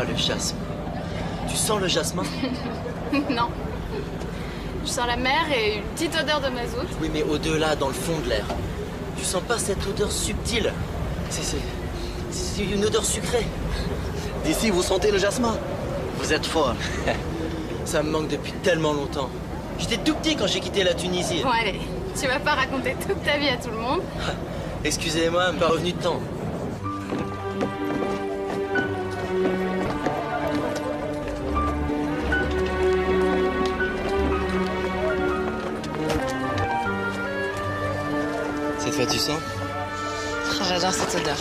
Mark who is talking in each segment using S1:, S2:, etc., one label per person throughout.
S1: le jasmin. Tu sens le jasmin?
S2: Non. Je sens la mer et une petite odeur de mazout.
S1: Oui, mais au-delà, dans le fond de l'air. Tu sens pas cette odeur subtile? C'est une odeur sucrée. D'ici, vous sentez le jasmin? Vous êtes folle. Ça me manque depuis tellement longtemps. J'étais tout petit quand j'ai quitté la Tunisie.
S2: Bon, allez, tu vas pas raconter toute ta vie à tout le monde.
S1: Excusez-moi, me pas revenu de temps. Cette fois, tu sens?
S2: Oh, j'adore cette odeur.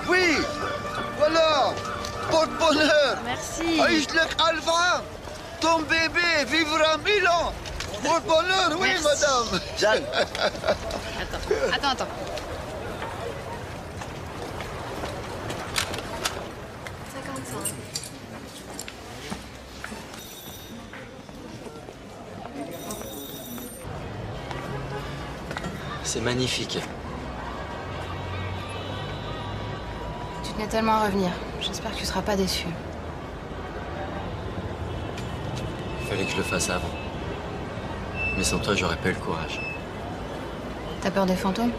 S3: Oui, voilà, porte-bonheur.
S2: Merci.
S3: Aïchlek Alpha, ton bébé vivra 1000 ans. Porte-bonheur, oui,
S2: Merci.
S3: madame.
S1: Jeanne.
S2: Attends. 55.
S1: C'est magnifique.
S2: Tu tenais tellement à revenir. J'espère que tu seras pas déçu.
S1: Il fallait que je le fasse avant. Mais sans toi, j'aurais pas eu le courage.
S2: T'as peur des fantômes?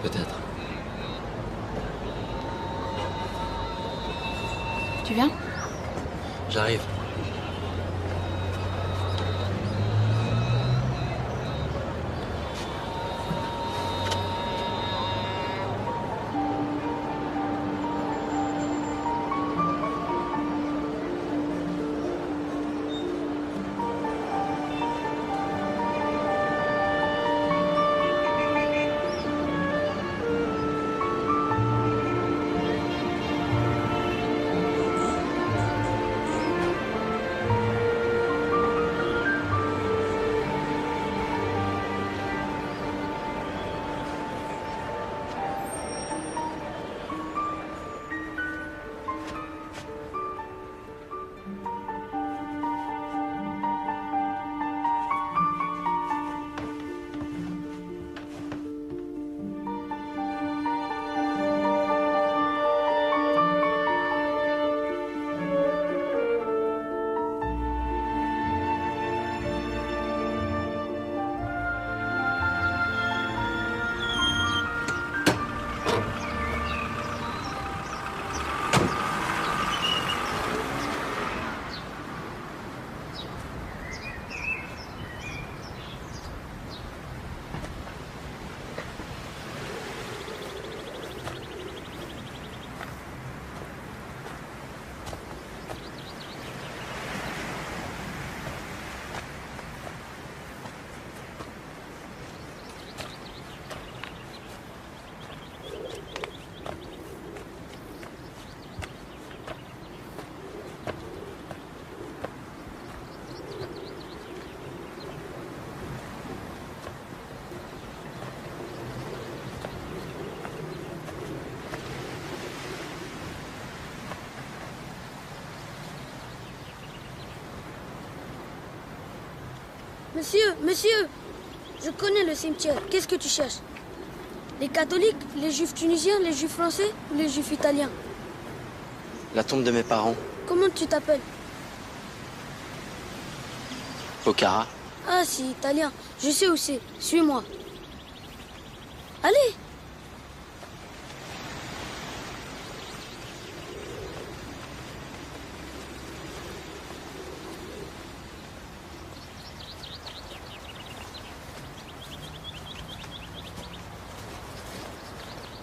S1: Peut-être.
S2: Tu viens?
S1: J'arrive.
S4: Monsieur, je connais le cimetière. Qu'est-ce que tu cherches? Les catholiques, les juifs tunisiens, les juifs français ou les juifs italiens?
S1: La tombe de mes parents.
S4: Comment tu t'appelles?
S1: Pokhara.
S4: Ah, c'est italien. Je sais où c'est. Suis-moi. Allez!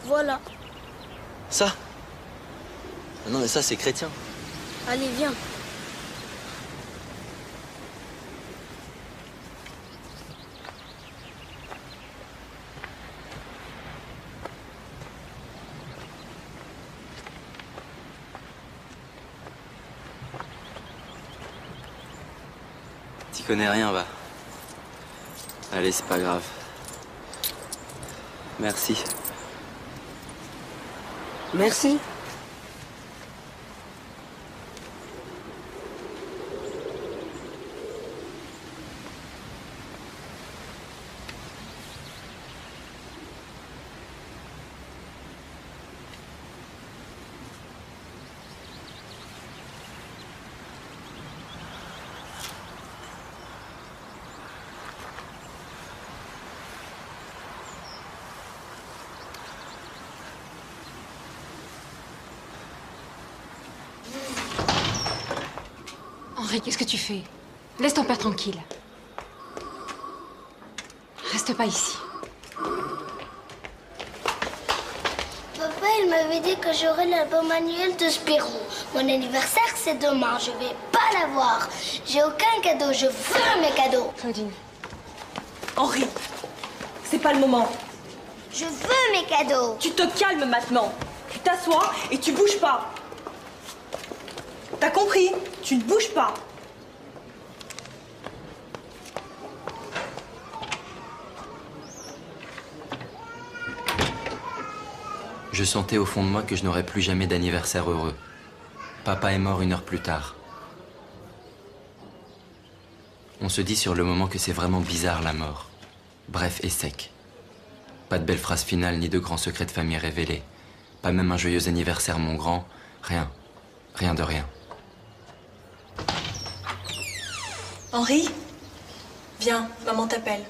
S4: Voilà.
S1: Ça? Non, mais ça, c'est chrétien.
S4: Allez, viens.
S1: T'y connais rien, va. Allez, c'est pas grave. Merci.
S4: Merci.
S5: Henri, qu'est-ce que tu fais? Laisse ton père tranquille. Reste pas ici.
S6: Papa, il m'avait dit que j'aurais l'album annuel de Spirou. Mon anniversaire, c'est demain. Je vais pas l'avoir. J'ai aucun cadeau. Je veux mes cadeaux.
S5: Claudine.
S7: Henri, c'est pas le moment.
S6: Je veux mes cadeaux.
S7: Tu te calmes maintenant. Tu t'assois et tu bouges pas. T'as compris? Tu ne bouges pas.
S8: Je sentais au fond de moi que je n'aurais plus jamais d'anniversaire heureux. Papa est mort 1 heure plus tard. On se dit sur le moment que c'est vraiment bizarre la mort. Bref et sec. Pas de belles phrases finales ni de grands secrets de famille révélés. Pas même un joyeux anniversaire mon grand. Rien. Rien de rien.
S7: Henri, viens, maman t'appelle.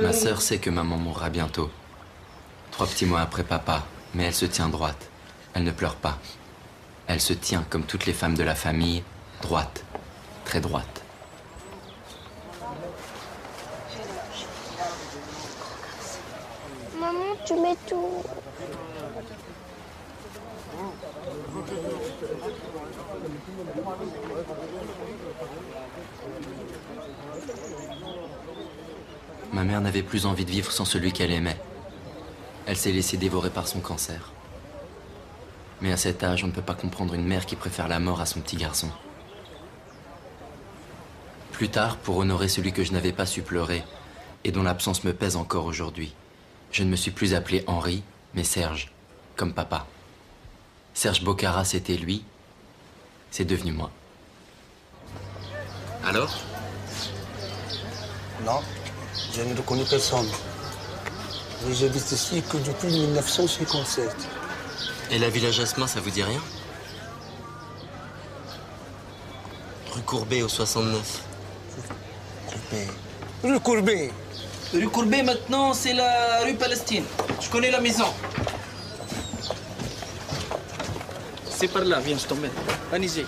S8: Ma sœur sait que maman mourra bientôt. 3 petits mois après papa, mais elle se tient droite. Elle ne pleure pas. Elle se tient, comme toutes les femmes de la famille, droite. Très droite.
S6: Maman, tu mets tout.
S8: Ma mère n'avait plus envie de vivre sans celui qu'elle aimait. Elle s'est laissée dévorer par son cancer. Mais à cet âge, on ne peut pas comprendre une mère qui préfère la mort à son petit garçon. Plus tard, pour honorer celui que je n'avais pas su pleurer, et dont l'absence me pèse encore aujourd'hui, je ne me suis plus appelé Henri, mais Serge, comme papa. Serge Bocara, c'était lui, c'est devenu moi. Alors?
S9: Non, je ne reconnais personne. Mais j'habite ici que depuis 1957.
S1: Et la Villa Jasmin, ça vous dit rien? Rue Courbet au 69.
S9: Courbet. Rue Courbet.
S10: Rue Courbet, maintenant, c'est la rue Palestine. Je connais la maison. C'est par là, viens, je t'emmène. Allez-y.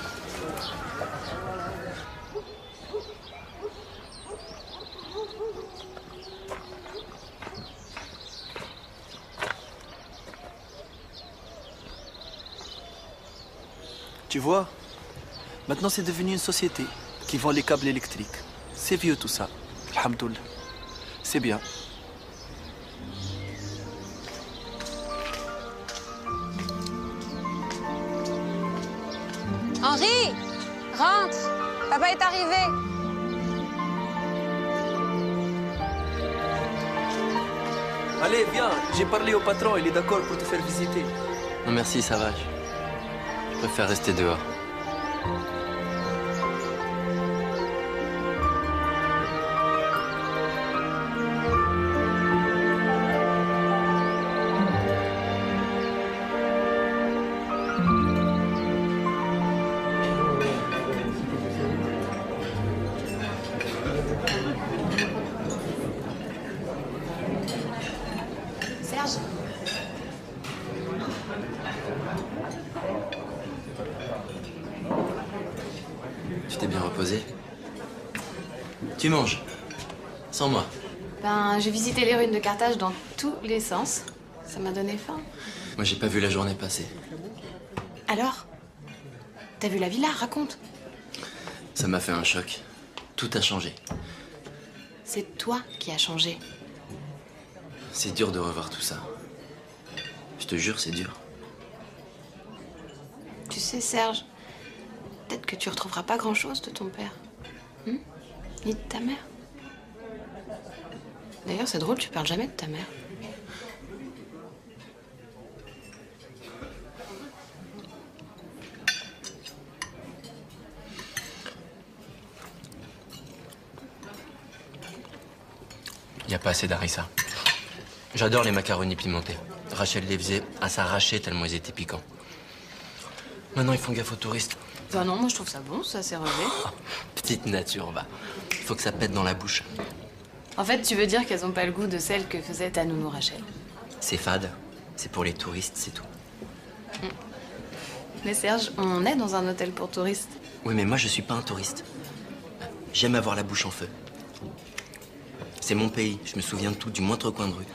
S10: Tu vois, maintenant c'est devenu une société qui vend les câbles électriques. C'est vieux tout ça. Alhamdoulilah. C'est bien.
S5: Henri, rentre. Papa est arrivé.
S10: Allez, viens. J'ai parlé au patron. Il est d'accord pour te faire visiter.
S8: Non merci, ça va. Je préfère rester dehors. reposer. Tu manges. Sans moi.
S2: Ben, j'ai visité les ruines de Carthage dans tous les sens. Ça m'a donné faim.
S8: Moi, j'ai pas vu la journée passer.
S2: Alors? T'as vu la villa? Raconte.
S8: Ça m'a fait un choc. Tout a changé.
S2: C'est toi qui as changé.
S8: C'est dur de revoir tout ça. Je te jure, c'est dur.
S2: Tu sais, Serge, peut-être que tu retrouveras pas grand-chose de ton père. Ni de ta mère. D'ailleurs, c'est drôle, tu parles jamais de ta mère.
S8: Il n'y a pas assez d'harissa. J'adore les macaronis pimentés. Rachel les faisait à s'arracher tellement ils étaient piquants. Maintenant, ils font gaffe aux touristes.
S2: Bah non, moi je trouve ça bon, ça s'est relevé.
S8: Petite nature, va. Il faut que ça pète dans la bouche.
S2: En fait, tu veux dire qu'elles ont pas le goût de celles que faisait ta nounou Rachel.
S8: C'est fade. C'est pour les touristes, c'est tout.
S2: Mais Serge, on est dans un hôtel pour touristes.
S8: Oui, mais moi, je suis pas un touriste. J'aime avoir la bouche en feu. C'est mon pays. Je me souviens de tout, du moindre coin de rue.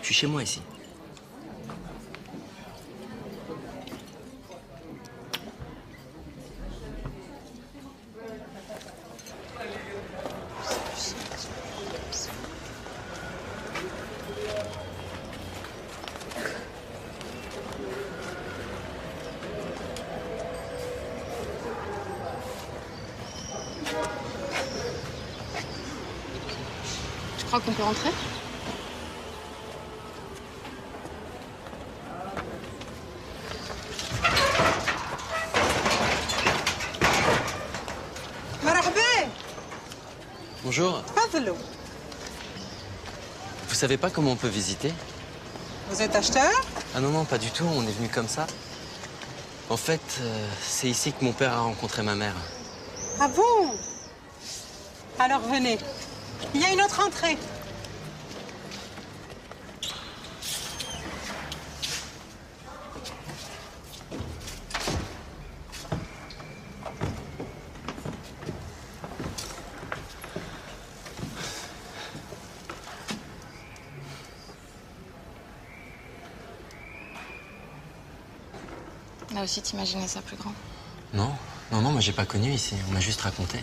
S8: Je suis chez moi ici.
S2: Tu crois qu'on peut rentrer?
S8: Bonjour. Vous savez pas comment on peut visiter?
S11: Vous êtes acheteur?
S8: Ah non, non, pas du tout. On est venu comme ça. En fait, c'est ici que mon père a rencontré ma mère.
S11: Ah bon? Alors venez. Il y a une autre entrée.
S2: Là aussi, t'imaginais ça plus grand.
S8: Non, non, non, moi j'ai pas connu ici. On m'a juste raconté.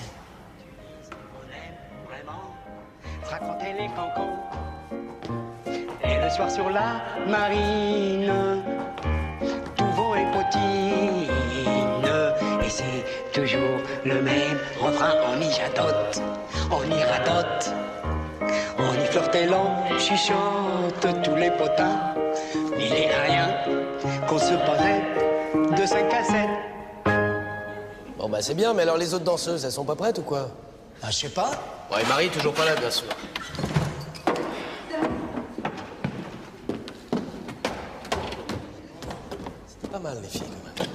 S12: Raconter les cancans. Et le soir sur la marine, tout vent et potine. Et c'est toujours le même refrain. On y jadote, on y radote, on y flirte et l'on chuchote tous les potins. Il est à rien qu'on se paraît de 5 à 7.
S13: Bon bah c'est bien, mais alors les autres danseuses, elles sont pas prêtes ou quoi?
S12: Ah, je sais pas.
S13: Ouais, Marie, toujours pas là, bien sûr. C'était pas mal, les filles, quand même.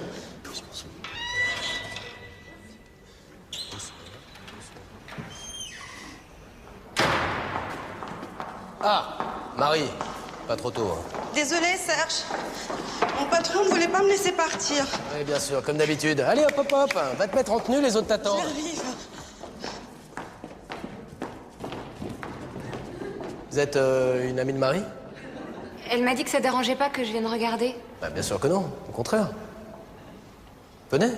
S13: Ah, Marie, pas trop tôt. Hein.
S11: Désolée, Serge. Mon patron ne voulait pas me laisser partir.
S13: Oui, bien sûr, comme d'habitude. Allez, hop, hop, hop, va te mettre en tenue, les autres t'attendent.
S11: J'arrive.
S13: Vous êtes une amie de Marie?
S5: Elle m'a dit que ça dérangeait pas que je vienne regarder.
S13: Bah, bien sûr que non, au contraire. Venez.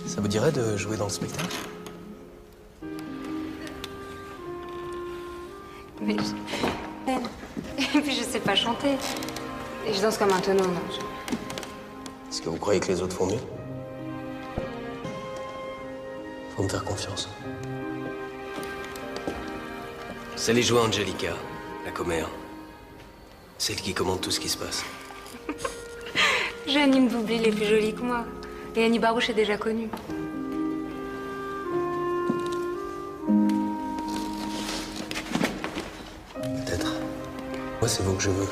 S13: Ça vous dirait de jouer dans le spectacle?
S5: Mais Et puis je sais pas chanter. Et je danse comme un tonneau, non.
S13: Est-ce que vous croyez que les autres font mieux? Faut me faire confiance. C'est les jouer Angelica, la commère. Celle qui commande tout ce qui se passe.
S5: J'ai Annie Mboubli, elle est plus jolie que moi. Et Annie Barouche est déjà connue.
S13: Peut-être. Moi, c'est vous que je veux.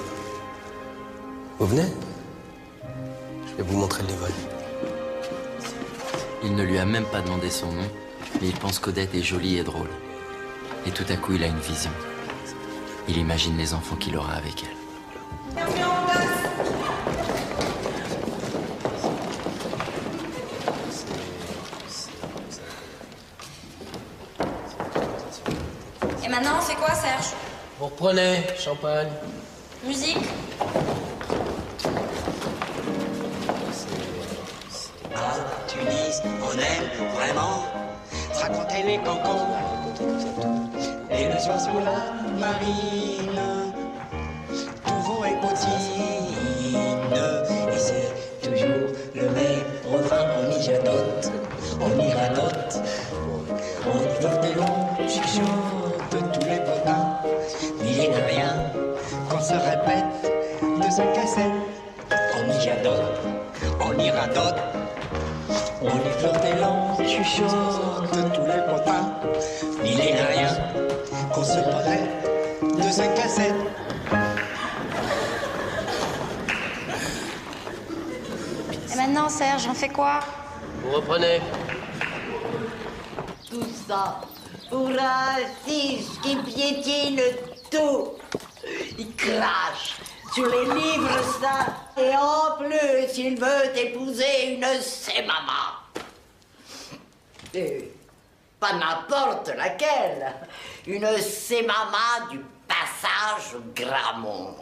S13: Vous venez? Je vais vous montrer le vol.
S8: Il ne lui a même pas demandé son nom, mais il pense qu'Odette est jolie et drôle. Et tout à coup, il a une vision. Il imagine les enfants qu'il aura avec elle.
S14: Et maintenant, c'est quoi, Serge?
S15: Vous reprenez, champagne.
S14: Musique?
S12: À Tunis, on aime vraiment se raconter les cancans. Et le soir sous la marine, tout vent est potine. Et c'est toujours le même refrain, on y jadote, on y radote. On y flotte des longs chuchotes, tous les potins. Il n'est rien qu'on se répète de sa cassette. On y jadote, on y radote. On y flotte des longs chuchotes, tous les potins. Il n'est rien qu'on se répète de sa cassette.
S14: Et maintenant, Serge, on fait quoi?
S15: Vous reprenez.
S16: Tout ça pour un tige qui piétine tout. Il crache sur les livres saints. Et en plus, il veut épouser une sémama. Et pas n'importe laquelle. Une sémama du passage Grammont.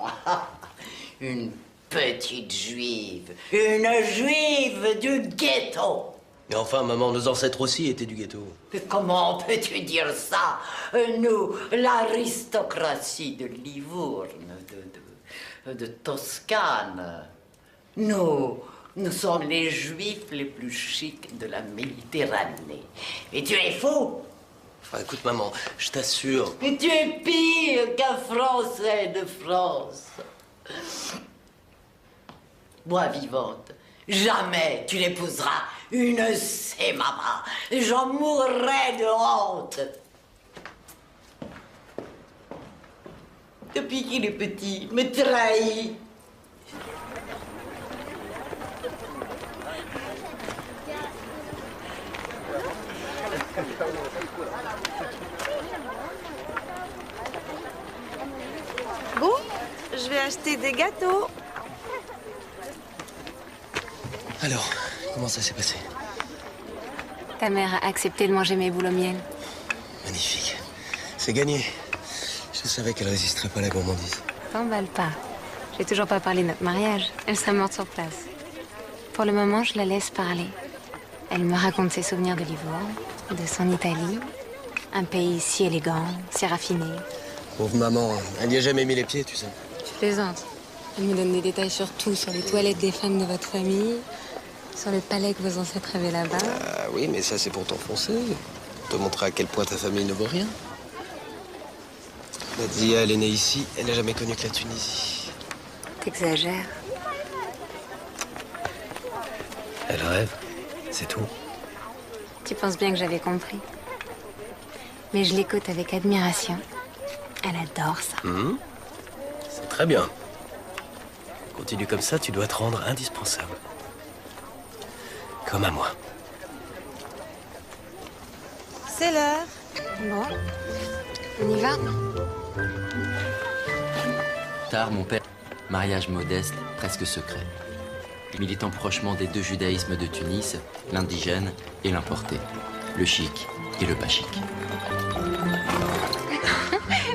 S16: Une petite juive. Une juive du ghetto.
S13: Mais enfin, maman, nos ancêtres aussi étaient du ghetto.
S16: Mais comment peux-tu dire ça? Nous, l'aristocratie de Livourne, de Toscane, nous sommes les juifs les plus chics de la Méditerranée. Et tu es fou?
S13: Enfin, écoute, maman, je t'assure.
S16: Et tu es pire qu'un Français de France. Moi, vivante, jamais tu n'épouseras une sémama. J'en mourrai de honte. Depuis qu'il est petit, il me trahit.
S7: Bon, je vais acheter des gâteaux.
S13: Alors, comment ça s'est passé?
S5: Ta mère a accepté de manger mes boules au miel.
S13: Magnifique. C'est gagné. Je savais qu'elle résisterait pas à la gourmandise.
S5: T'emballe pas. J'ai toujours pas parlé de notre mariage. Elle serait morte sur place. Pour le moment, je la laisse parler. Elle me raconte ses souvenirs de Livourne, de son Italie. Un pays si élégant, si raffiné.
S13: Pauvre maman, elle n'y a jamais mis les pieds, tu sais.
S5: Tu plaisantes. Elle me donne des détails sur tout, sur les toilettes des femmes de votre famille, sur le palais que vos ancêtres avaient là-bas.
S13: Ah oui, mais ça, c'est pour t'enfoncer. Te montrer à quel point ta famille ne vaut rien. Nadia, elle est née ici, elle n'a jamais connu que la Tunisie.
S5: T'exagères.
S13: Elle rêve, c'est tout.
S5: Tu penses bien que j'avais compris. Mais je l'écoute avec admiration. Elle adore ça.
S13: C'est très bien. Continue comme ça, tu dois te rendre indispensable. Comme à moi.
S7: C'est l'heure.
S5: Bon, on y va?
S8: Tard, mon père, mariage modeste, presque secret. Militant prochement des deux judaïsmes de Tunis, l'indigène et l'importé, le chic et le pas chic.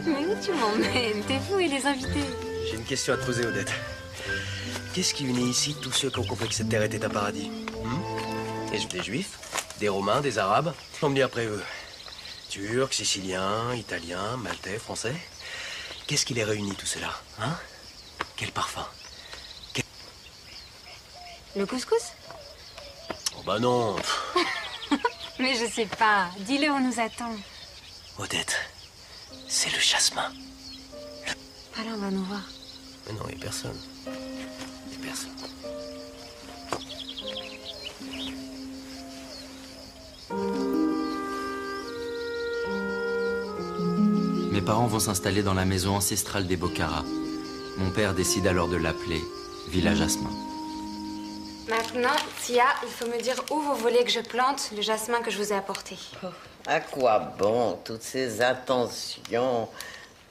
S5: Mais où tu m'emmènes? T'es fou et les invités.
S13: J'ai une question à te poser, Odette. Qu'est-ce qui unit ici tous ceux qui ont compris que cette terre était un paradis? Des juifs, des romains, des arabes? On me dit après eux. Turcs, siciliens, italiens, maltais, français. Qu'est-ce qui les réunit tout cela, hein? Quel parfum?
S5: Le couscous?
S13: Oh bah non.
S5: Mais je sais pas. Dis-le, on nous attend.
S13: Odette, c'est le jasmin.
S5: Alors on va nous voir.
S13: Mais non, il n'y a personne. Il n'y a personne.
S8: Mes parents vont s'installer dans la maison ancestrale des Bocara. Mon père décide alors de l'appeler Villa Jasmin.
S5: Maintenant, Tia, il faut me dire où vous voulez que je plante le jasmin que je vous ai apporté.
S16: À quoi bon toutes ces attentions?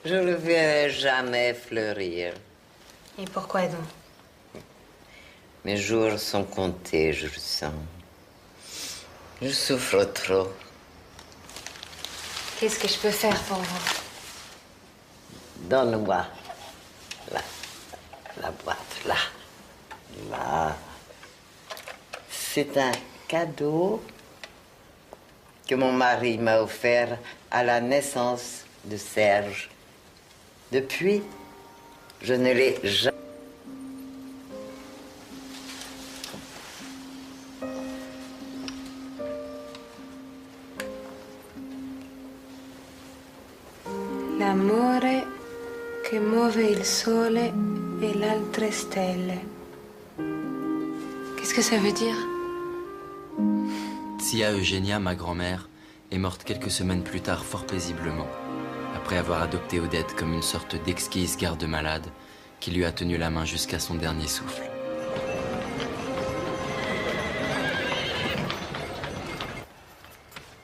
S16: Je le verrai jamais fleurir.
S5: Et pourquoi donc?
S16: Mes jours sont comptés, je le sens. Je souffre trop.
S5: Qu'est-ce que je peux faire pour vous?
S16: Donne-moi la boîte, là. Là. C'est un cadeau que mon mari m'a offert à la naissance de Serge. Depuis, je ne l'ai jamais...
S5: L'amore che muove il sole e l'altre stelle. Qu'est-ce que ça veut dire?
S8: Tia Eugenia, ma grand-mère, est morte quelques semaines plus tard fort paisiblement, après avoir adopté Odette comme une sorte d'exquise garde-malade qui lui a tenu la main jusqu'à son dernier souffle.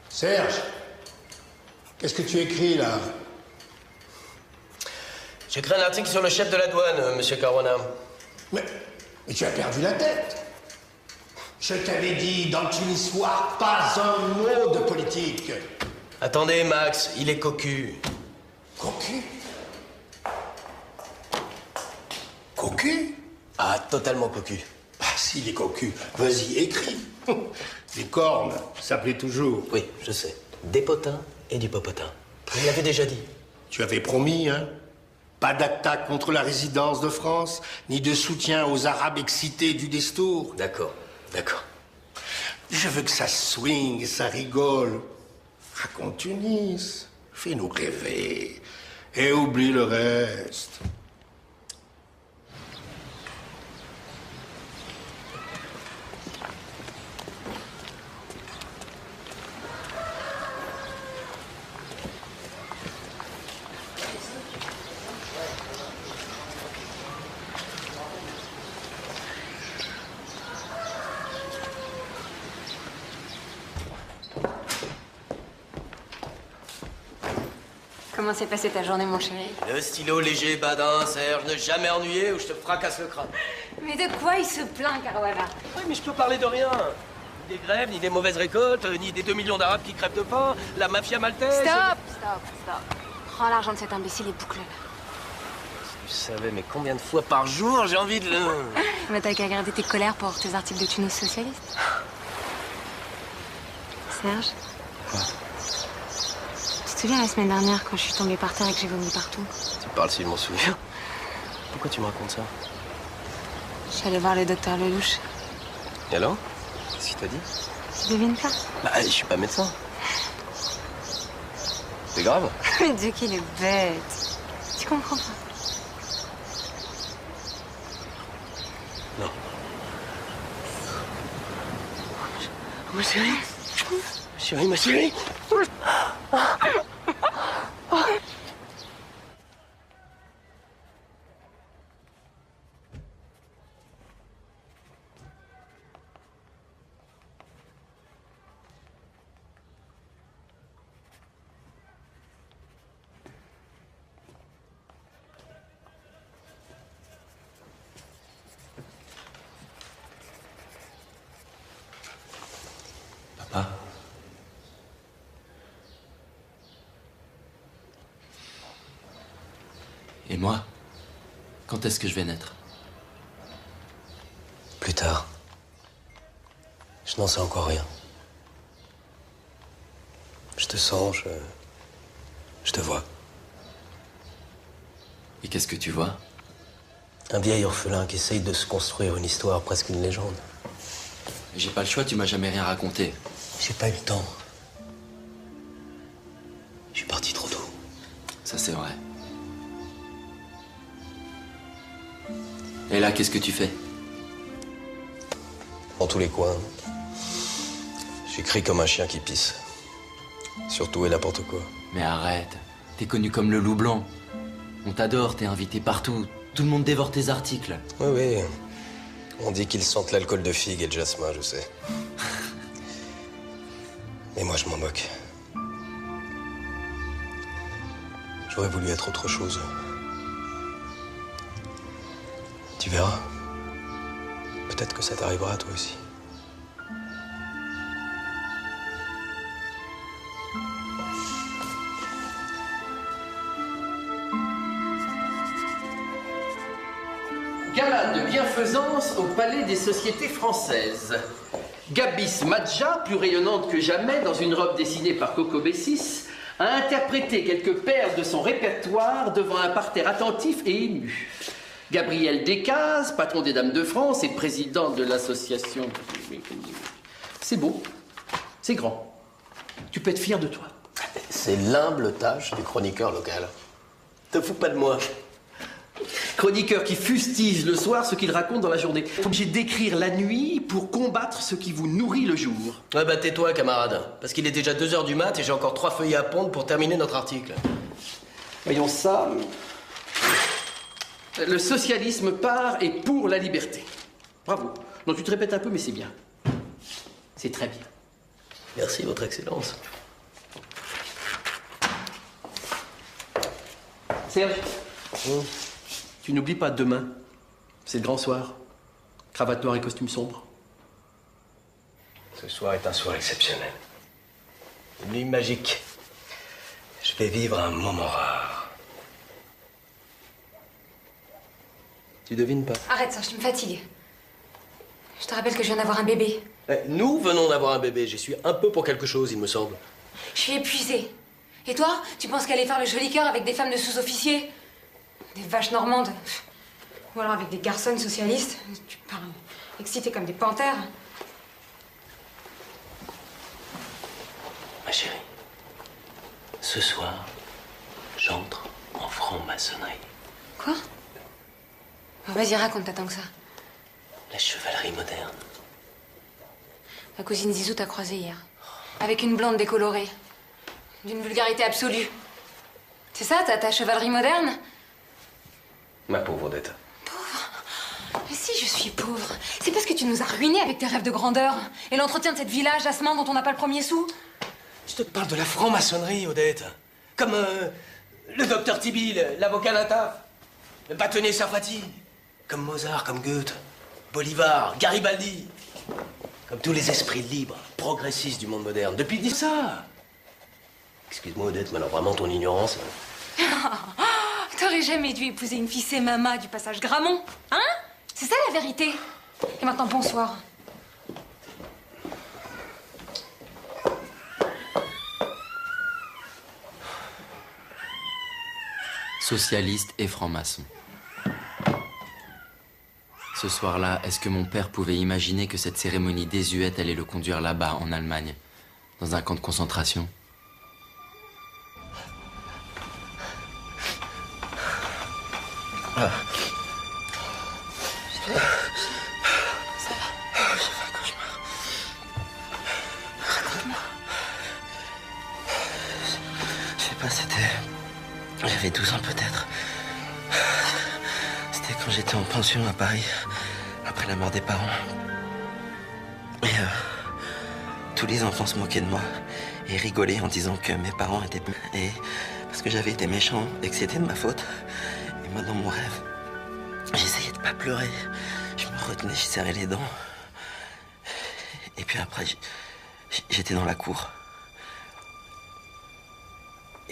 S9: Serge, qu'est-ce que tu écris là?
S15: J'écris un article sur le chef de la douane, monsieur Carona.
S9: Mais tu as perdu la tête. Je t'avais dit dans le tunissois, pas un mot de politique.
S15: Attendez, Max, il est cocu.
S9: Cocu? Cocu?
S15: Ah, totalement cocu.
S9: Ah, s'il est cocu, vas-y, écris. Les cornes, ça plaît toujours.
S15: Oui, je sais. Des potins et du popotin. Je l'avais déjà dit.
S9: Tu avais promis, hein? Pas d'attaque contre la résidence de France, ni de soutien aux Arabes excités du Destour.
S15: D'accord, d'accord.
S9: Je veux que ça swing, ça rigole. Raconte Tunis, fais-nous rêver, et oublie le reste.
S5: Comment s'est passée ta journée, mon chéri?
S15: Le stylo léger, badin, Serge, ne jamais ennuyé ou je te fracasse le crâne.
S5: Mais de quoi il se plaint, Caruana?
S15: Oui, mais je peux parler de rien. Ni des grèves, ni des mauvaises récoltes, ni des 2 millions d'Arabes qui crèvent de faim, la mafia maltaise...
S5: Stop. Prends l'argent de cet imbécile et boucle-le.
S15: Tu savais, mais combien de fois par jour j'ai envie de le...
S5: Mais t'as qu'à garder tes colères pour tes articles de Tunis socialiste. Serge?
S15: Quoi?
S5: Tu te souviens la semaine dernière quand je suis tombée par terre et que j'ai vomi partout?
S15: Tu parles si je m'en souviens. Pourquoi tu me racontes ça?
S5: Je suis allée voir le docteur Lelouch.
S15: Et alors? Qu'est-ce qu'il t'a dit?
S5: Tu devines pas?
S15: Bah, je suis pas médecin. C'est grave?
S5: Mais Dieu qu'il est bête. Tu comprends pas?
S15: Non. Ma chérie. Chérie, ma chérie.
S8: Papa? Et moi? Quand est-ce que je vais naître?
S15: Plus tard. Je n'en sais encore rien. Je te sens, je te vois.
S8: Et qu'est-ce que tu vois?
S15: Un vieil orphelin qui essaye de se construire une histoire, presque une légende.
S8: J'ai pas le choix, tu m'as jamais rien raconté.
S15: J'ai pas eu le temps. Je suis parti trop tôt.
S8: Ça, c'est vrai. Et là, qu'est-ce que tu fais?
S15: Dans tous les coins. J'écris comme un chien qui pisse. Sur tout et n'importe quoi.
S8: Mais arrête. T'es connu comme le loup blanc. On t'adore, t'es invité partout. Tout le monde dévore tes articles.
S15: Oui.
S13: On dit qu'ils sentent l'alcool de figue et le jasmin, je sais. Mais moi, je m'en moque. J'aurais voulu être autre chose. Tu verras. Peut-être que ça t'arrivera, toi aussi.
S15: Gala de bienfaisance au Palais des Sociétés Françaises. Gabis Madja, plus rayonnante que jamais dans une robe dessinée par Coco Bessis, a interprété quelques perles de son répertoire devant un parterre attentif et ému. Gabriel Descazes, patron des Dames de France et président de l'association... C'est beau, c'est grand. Tu peux être fier de toi.
S13: C'est l'humble tâche du chroniqueur local. Te fous pas de moi.
S15: Chroniqueur qui fustige le soir ce qu'il raconte dans la journée. Obligé d'écrire la nuit pour combattre ce qui vous nourrit le jour.
S13: Ouais, bah tais-toi, camarade. Parce qu'il est déjà 2 h du mat et j'ai encore 3 feuillets à pondre pour terminer notre article.
S15: Voyons ça. Le socialisme par et pour la liberté. Bravo. Non, tu te répètes un peu, mais c'est bien. C'est très bien.
S13: Merci, Votre Excellence.
S15: Serge, tu n'oublies pas demain. C'est le grand soir. Cravate noire et costume sombre.
S13: Ce soir est un soir exceptionnel. Une nuit magique. Je vais vivre un moment rare. Tu devines pas?
S5: Arrête, Serge, tu me fatigues. Je te rappelle que je viens d'avoir un bébé.
S13: Nous venons d'avoir un bébé. J'y suis un peu pour quelque chose, il me semble.
S5: Je suis épuisée. Et toi, tu penses qu'aller faire le joli cœur avec des femmes de sous-officiers? Des vaches normandes? Ou alors avec des garçons socialistes? Tu parles excitée comme des panthères.
S13: Ma chérie, ce soir, j'entre en franc-maçonnerie.
S5: Quoi? Bon, vas-y, raconte, t'attends que ça.
S13: La chevalerie moderne.
S5: Ma cousine Zizou t'a croisée hier. Avec une blonde décolorée. D'une vulgarité absolue. C'est ça, ta chevalerie moderne?
S13: Ma pauvre Odette.
S5: Mais si je suis pauvre, c'est parce que tu nous as ruinés avec tes rêves de grandeur. Et l'entretien de cette villa Jasmin dont on n'a pas le premier sou.
S13: Je te parle de la franc-maçonnerie, Odette. Comme le docteur Tibi, l'avocat Nataf, le bâtonnier Sarfati. Comme Mozart, comme Goethe, Bolivar, Garibaldi. Comme tous les esprits libres, progressistes du monde moderne. Depuis 10 ça. Excuse-moi, Odette, mais alors vraiment ton ignorance.
S5: T'aurais jamais dû épouser une fille Mama du passage Gramont, hein? C'est ça la vérité. Et maintenant, bonsoir.
S8: Socialiste et franc-maçon. Ce soir-là, est-ce que mon père pouvait imaginer que cette cérémonie désuète allait le conduire là-bas, en Allemagne, dans un camp de concentration?
S13: Ah.
S2: Ça va. J'ai fait un cauchemar. Raconte-moi.
S1: Je sais pas, c'était... J'avais 12 ans peut-être. C'était quand j'étais en pension à Paris, après la mort des parents. Et tous les enfants se moquaient de moi et rigolaient en disant que mes parents étaient... Et parce que j'avais été méchant et que c'était de ma faute. Et moi, dans mon rêve, j'essayais de pas pleurer. Je me retenais, je serrais les dents. Et puis après, j'étais dans la cour.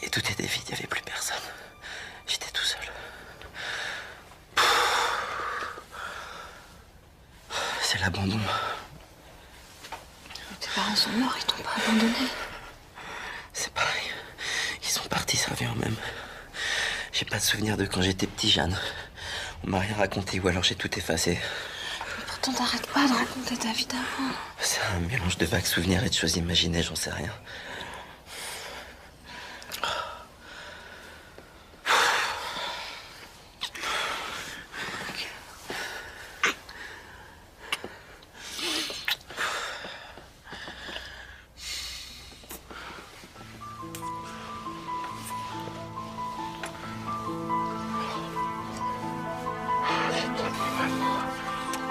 S1: Et tout était vide, il n'y avait plus personne. J'étais tout seul. C'est l'abandon.
S2: Tes parents sont morts, ils t'ont pas abandonné.
S1: C'est pareil. Ils sont partis, ça revient au même. J'ai pas de souvenir de quand j'étais petit, Jeanne. On m'a rien raconté ou alors j'ai tout effacé.
S2: Mais pourtant, t'arrêtes pas de raconter ta vie d'avant.
S1: C'est un mélange de vagues souvenirs et de choses imaginées, j'en sais rien.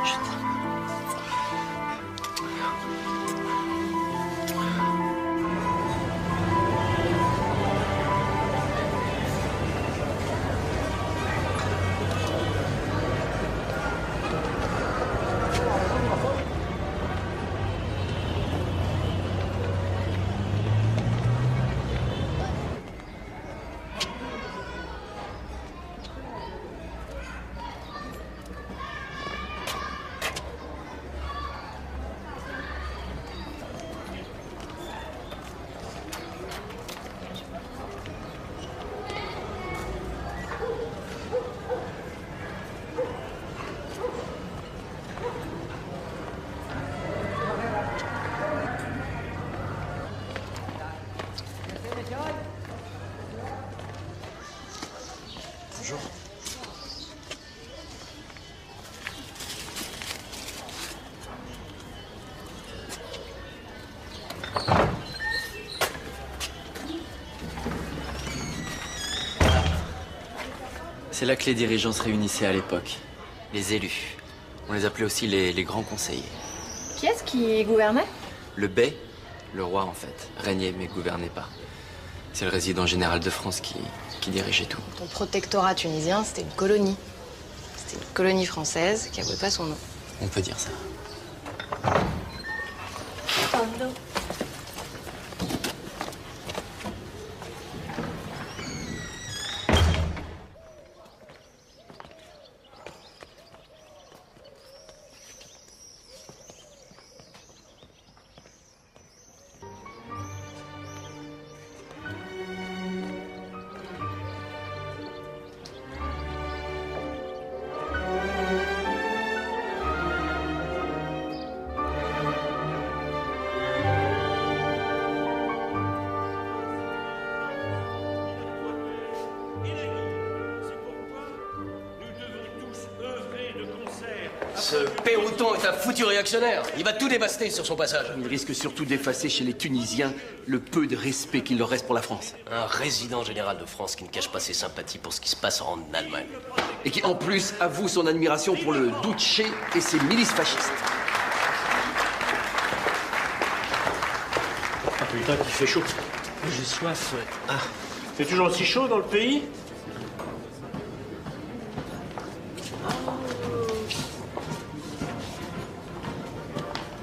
S1: Je t'aime.
S13: Bonjour.
S8: C'est là que les dirigeants se réunissaient à l'époque. Les élus. On les appelait aussi les grands conseillers.
S17: Qui est-ce qui gouvernait?
S8: Le bey, le roi en fait, régnait mais gouvernait pas. C'est le résident général de France qui dirigeait tout.
S17: Ton protectorat tunisien, c'était une colonie. C'était une colonie française qui n'avouait pas son nom.
S8: On peut dire ça.
S13: Ce Pérouton est un foutu réactionnaire. Il va tout dévaster sur son passage.
S15: Il risque surtout d'effacer chez les Tunisiens le peu de respect qu'il leur reste pour la France.
S13: Un résident général de France qui ne cache pas ses sympathies pour ce qui se passe en Allemagne.
S15: Et qui, en plus, avoue son admiration pour le Duce et ses milices fascistes.
S18: Ah putain, qu'il fait chaud. J'ai soif. Ah. C'est toujours aussi chaud dans le pays?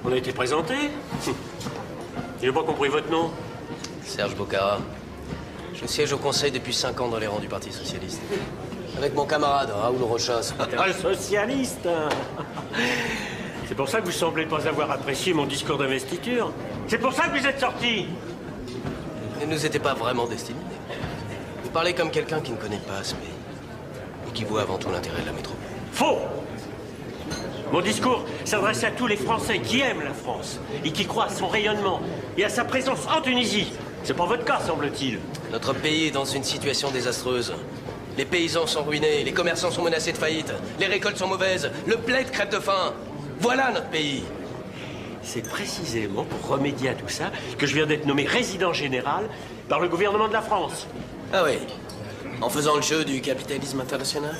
S18: On a été présenté. J'ai pas compris votre nom.
S13: Serge Bocara. Je siège au conseil depuis 5 ans dans les rangs du Parti Socialiste. Avec mon camarade, Raoul Rochas.
S18: Un socialiste. C'est pour ça que vous semblez pas avoir apprécié mon discours d'investiture. C'est pour ça que vous êtes sorti.
S13: Il ne nous était pas vraiment destiné. Vous parlez comme quelqu'un qui ne connaît pas ce pays. Et qui voit avant tout l'intérêt de la métropole.
S18: Faux! Mon discours s'adresse à tous les Français qui aiment la France et qui croient à son rayonnement et à sa présence en Tunisie. C'est pas votre cas, semble-t-il.
S13: Notre pays est dans une situation désastreuse. Les paysans sont ruinés, les commerçants sont menacés de faillite, les récoltes sont mauvaises, le bled crève de faim. Voilà notre pays.
S18: C'est précisément pour remédier à tout ça que je viens d'être nommé résident général par le gouvernement de la France.
S13: Ah oui. En faisant le jeu du capitalisme international?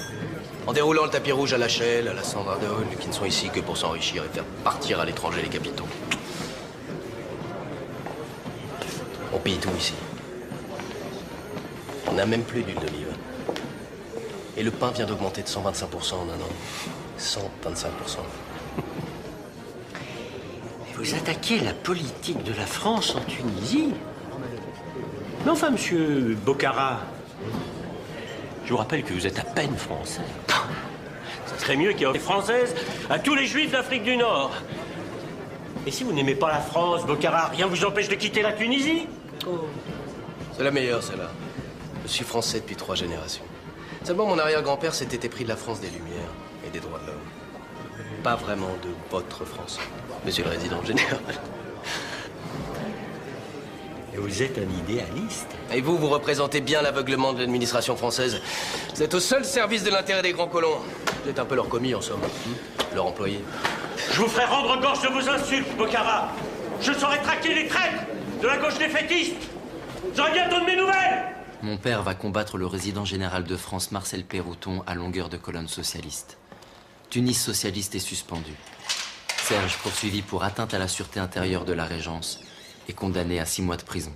S13: En déroulant le tapis rouge à la Shell, à la Standard Oil, qui ne sont ici que pour s'enrichir et faire partir à l'étranger les capitaux. On pille tout ici. On n'a même plus d'huile d'olive. Et le pain vient d'augmenter de 125% en un an. 125%.
S18: Et vous attaquez la politique de la France en Tunisie? Mais enfin, monsieur Bocara, je vous rappelle que vous êtes à peine français. Ça serait mieux qu'il y ait des Françaises à tous les Juifs d'Afrique du Nord. Et si vous n'aimez pas la France, Bocara, rien vous empêche de quitter la Tunisie?
S13: C'est la meilleure, celle-là. Je suis français depuis 3 générations. Seulement, mon arrière-grand-père s'était épris de la France des Lumières et des droits de l'homme. Pas vraiment de votre France, monsieur le résident général.
S18: Et vous êtes un idéaliste.
S13: Et vous représentez bien l'aveuglement de l'administration française. Vous êtes au seul service de l'intérêt des grands colons. Vous êtes un peu leur commis, en somme. Leur employé.
S18: Je vous ferai rendre gorge de vos insultes, Bocara. Je saurai traquer les traîtres de la gauche défaitiste. J'aurai bientôt de mes nouvelles.
S8: Mon père va combattre le résident général de France, Marcel Pérouton, à longueur de colonne socialiste. Tunis socialiste est suspendu. Serge poursuivi pour atteinte à la sûreté intérieure de la Régence et condamné à 6 mois de prison.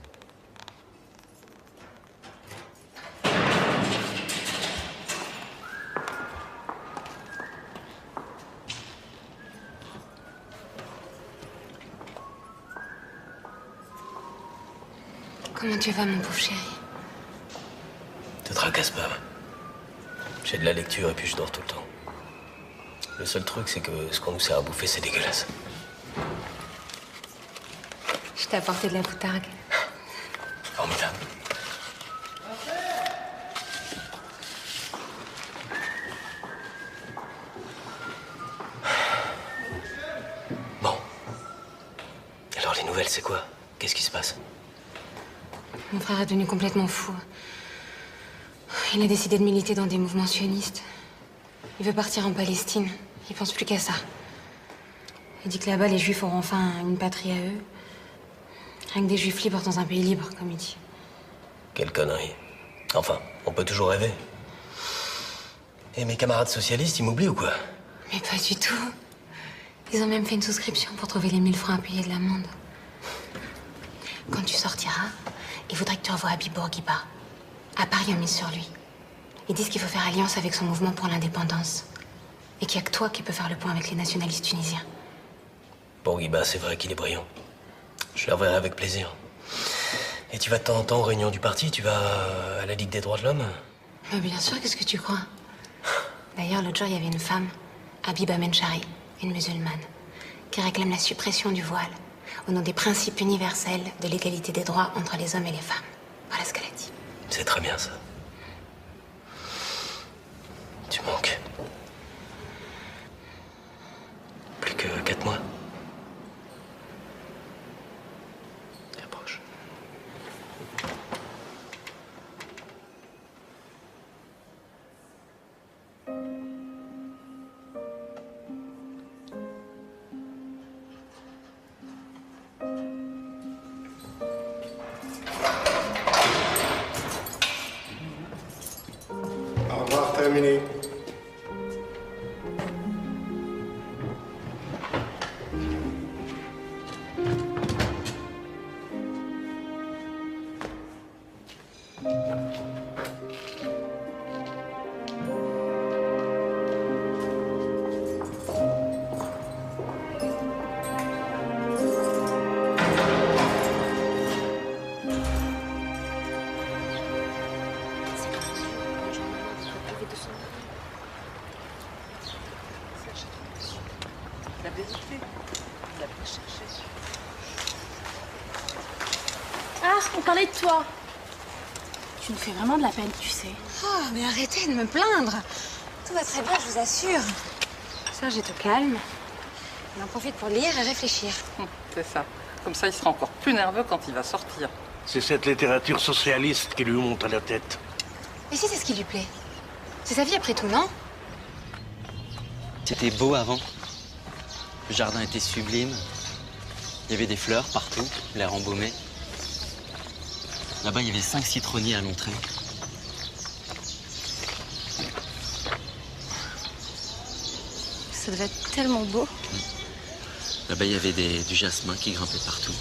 S5: Comment tu vas, mon pauvre chéri?
S13: Te tracasse pas. J'ai de la lecture et puis je dors tout le temps. Le seul truc, c'est que ce qu'on nous sert à bouffer, c'est dégueulasse.
S5: Je t'ai apporté de la poutargue.
S13: Formidable. Bon. Alors les nouvelles, c'est quoi? Qu'est-ce qui se passe?
S5: Mon frère est devenu complètement fou. Il a décidé de militer dans des mouvements sionistes. Il veut partir en Palestine. Il pense plus qu'à ça. Il dit que là-bas, les Juifs auront enfin une patrie à eux. Rien que des Juifs libres dans un pays libre, comme il dit.
S13: Quelle connerie. Enfin, on peut toujours rêver. Et mes camarades socialistes, ils m'oublient ou quoi?
S5: Mais pas du tout. Ils ont même fait une souscription pour trouver les 1000 francs à payer de l'amende. Quand tu sortiras, il faudrait que tu revoies Habib Bourguiba. À Paris, on mise sur lui. Ils disent qu'il faut faire alliance avec son mouvement pour l'indépendance. Et qu'il n'y a que toi qui peux faire le point avec les nationalistes tunisiens.
S13: Bourguiba, c'est vrai qu'il est brillant. Je le reverrai avec plaisir. Et tu vas de temps en temps aux réunions du parti? Tu vas à la Ligue des droits de l'homme?
S5: Mais bien sûr, qu'est-ce que tu crois? D'ailleurs, l'autre jour, il y avait une femme, Habiba Menchari, une musulmane, qui réclame la suppression du voile au nom des principes universels de l'égalité des droits entre les hommes et les femmes. Voilà ce qu'elle a dit.
S13: C'est très bien, ça. Tu manques. Plus que 4 mois. T'es proche.
S9: Au revoir, terminé.
S7: La vérité, il l'a bien cherché.
S4: Ah, on parlait de toi.
S19: Tu me fais vraiment de la peine, tu sais.
S5: Oh, mais arrêtez de me plaindre. Tout va très bien, je vous assure. Serge est au calme. Il en profite pour lire et réfléchir.
S7: C'est ça. Comme ça, il sera encore plus nerveux quand il va sortir.
S18: C'est cette littérature socialiste qui lui monte à la tête.
S5: Et si c'est ce qui lui plaît? C'est sa vie après tout, non?
S8: C'était beau avant. Le jardin était sublime. Il y avait des fleurs partout, l'air embaumé. Là-bas, il y avait 5 citronniers à l'entrée.
S19: Ça devait être tellement beau.
S8: Là-bas, il y avait du jasmin qui grimpait partout.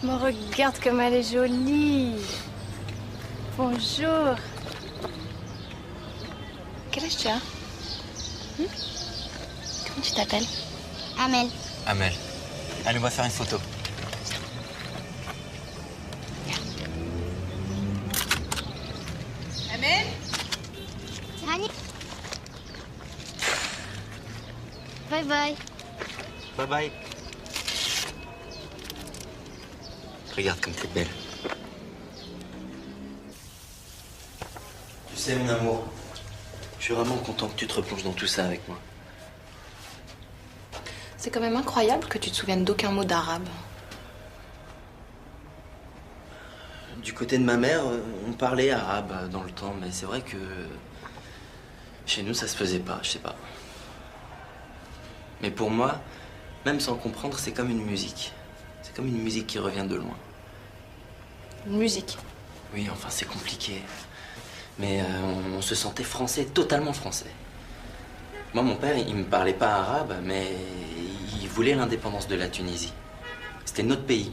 S19: Mais regarde comme elle est jolie. Bonjour. Quel âge tu as? Comment tu t'appelles?
S6: Amel.
S8: Amel, allez, on va faire une photo.
S7: Amel?
S6: Annie. Bye bye.
S8: Bye bye. Regarde comme t'es belle. Tu sais, mon amour, je suis vraiment content que tu te replonges dans tout ça avec moi.
S17: C'est quand même incroyable que tu te souviennes d'aucun mot d'arabe.
S8: Du côté de ma mère, on parlait arabe dans le temps, mais c'est vrai que chez nous, ça se faisait pas, je sais pas. Mais pour moi, même sans comprendre, c'est comme une musique. C'est comme une musique qui revient de loin.
S17: Une musique?
S8: Oui, enfin, c'est compliqué. Mais on se sentait français, totalement français. Moi, mon père, il me parlait pas arabe, mais il voulait l'indépendance de la Tunisie. C'était notre pays.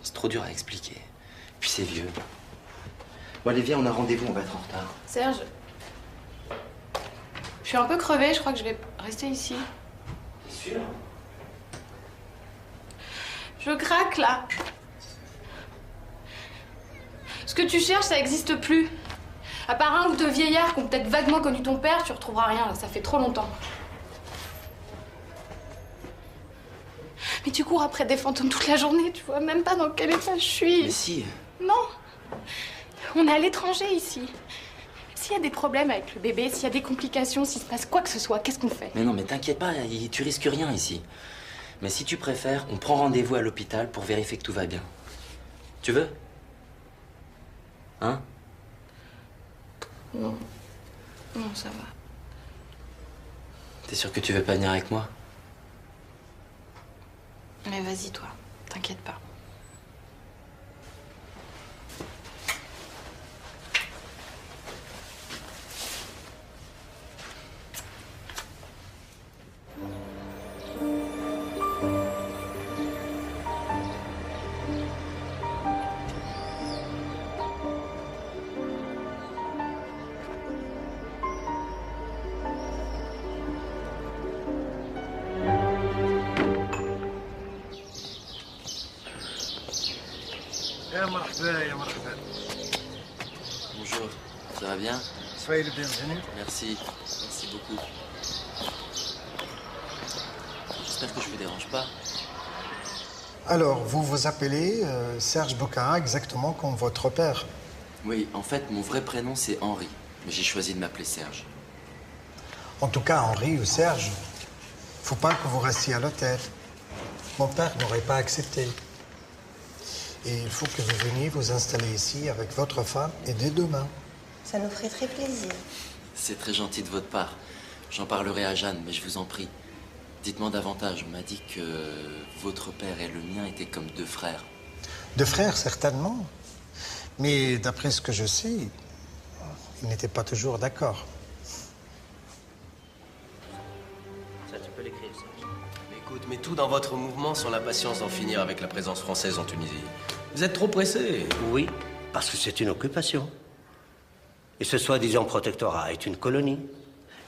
S8: C'est trop dur à expliquer. Puis c'est vieux. Bon, allez, viens, on a rendez-vous, on va être en retard.
S17: Serge, je suis un peu crevée, je crois que je vais rester ici.
S8: T'es sûr?
S17: Je craque là. Ce que tu cherches, ça n'existe plus. À part un ou deux vieillards qui ont peut-être vaguement connu ton père, tu retrouveras rien, là, ça fait trop longtemps. Mais tu cours après des fantômes toute la journée, tu vois même pas dans quel état je suis.
S8: Mais si.
S17: Non. On est à l'étranger ici. S'il y a des problèmes avec le bébé, s'il y a des complications, s'il se passe quoi que ce soit, qu'est-ce qu'on fait?
S8: Mais non, mais t'inquiète pas, tu risques rien ici. Mais si tu préfères, on prend rendez-vous à l'hôpital pour vérifier que tout va bien. Tu veux? Hein?
S2: Non. Non, ça va.
S8: T'es sûr que tu veux pas venir avec moi?
S2: Mais vas-y, toi. T'inquiète pas.
S3: يا مرحبا يا مرحبا.
S8: Bonjour, ça va bien?
S3: Soyez le bienvenu.
S8: Merci, merci beaucoup. J'espère que je vous dérange pas.
S20: Alors, vous vous appelez Serge Bocara, exactement comme votre père?
S8: Oui, en fait, mon vrai prénom c'est Henri, mais j'ai choisi de m'appeler Serge.
S20: En tout cas, Henri ou Serge, faut pas que vous restiez à l'hôtel. Mon père n'aurait pas accepté. Et il faut que vous veniez vous installer ici avec votre femme et dès demain.
S21: Ça nous ferait très plaisir.
S8: C'est très gentil de votre part. J'en parlerai à Jeanne, mais je vous en prie. Dites-moi davantage. On m'a dit que votre père et le mien étaient comme deux frères.
S20: Deux frères, certainement. Mais d'après ce que je sais, ils n'étaient pas toujours d'accord.
S13: Ça, tu peux l'écrire, ça. Écoute, mais tout dans votre mouvement sans la patience d'en finir avec la présence française en Tunisie. Vous êtes trop pressé.
S18: Oui, parce que c'est une occupation. Et ce soi-disant protectorat est une colonie.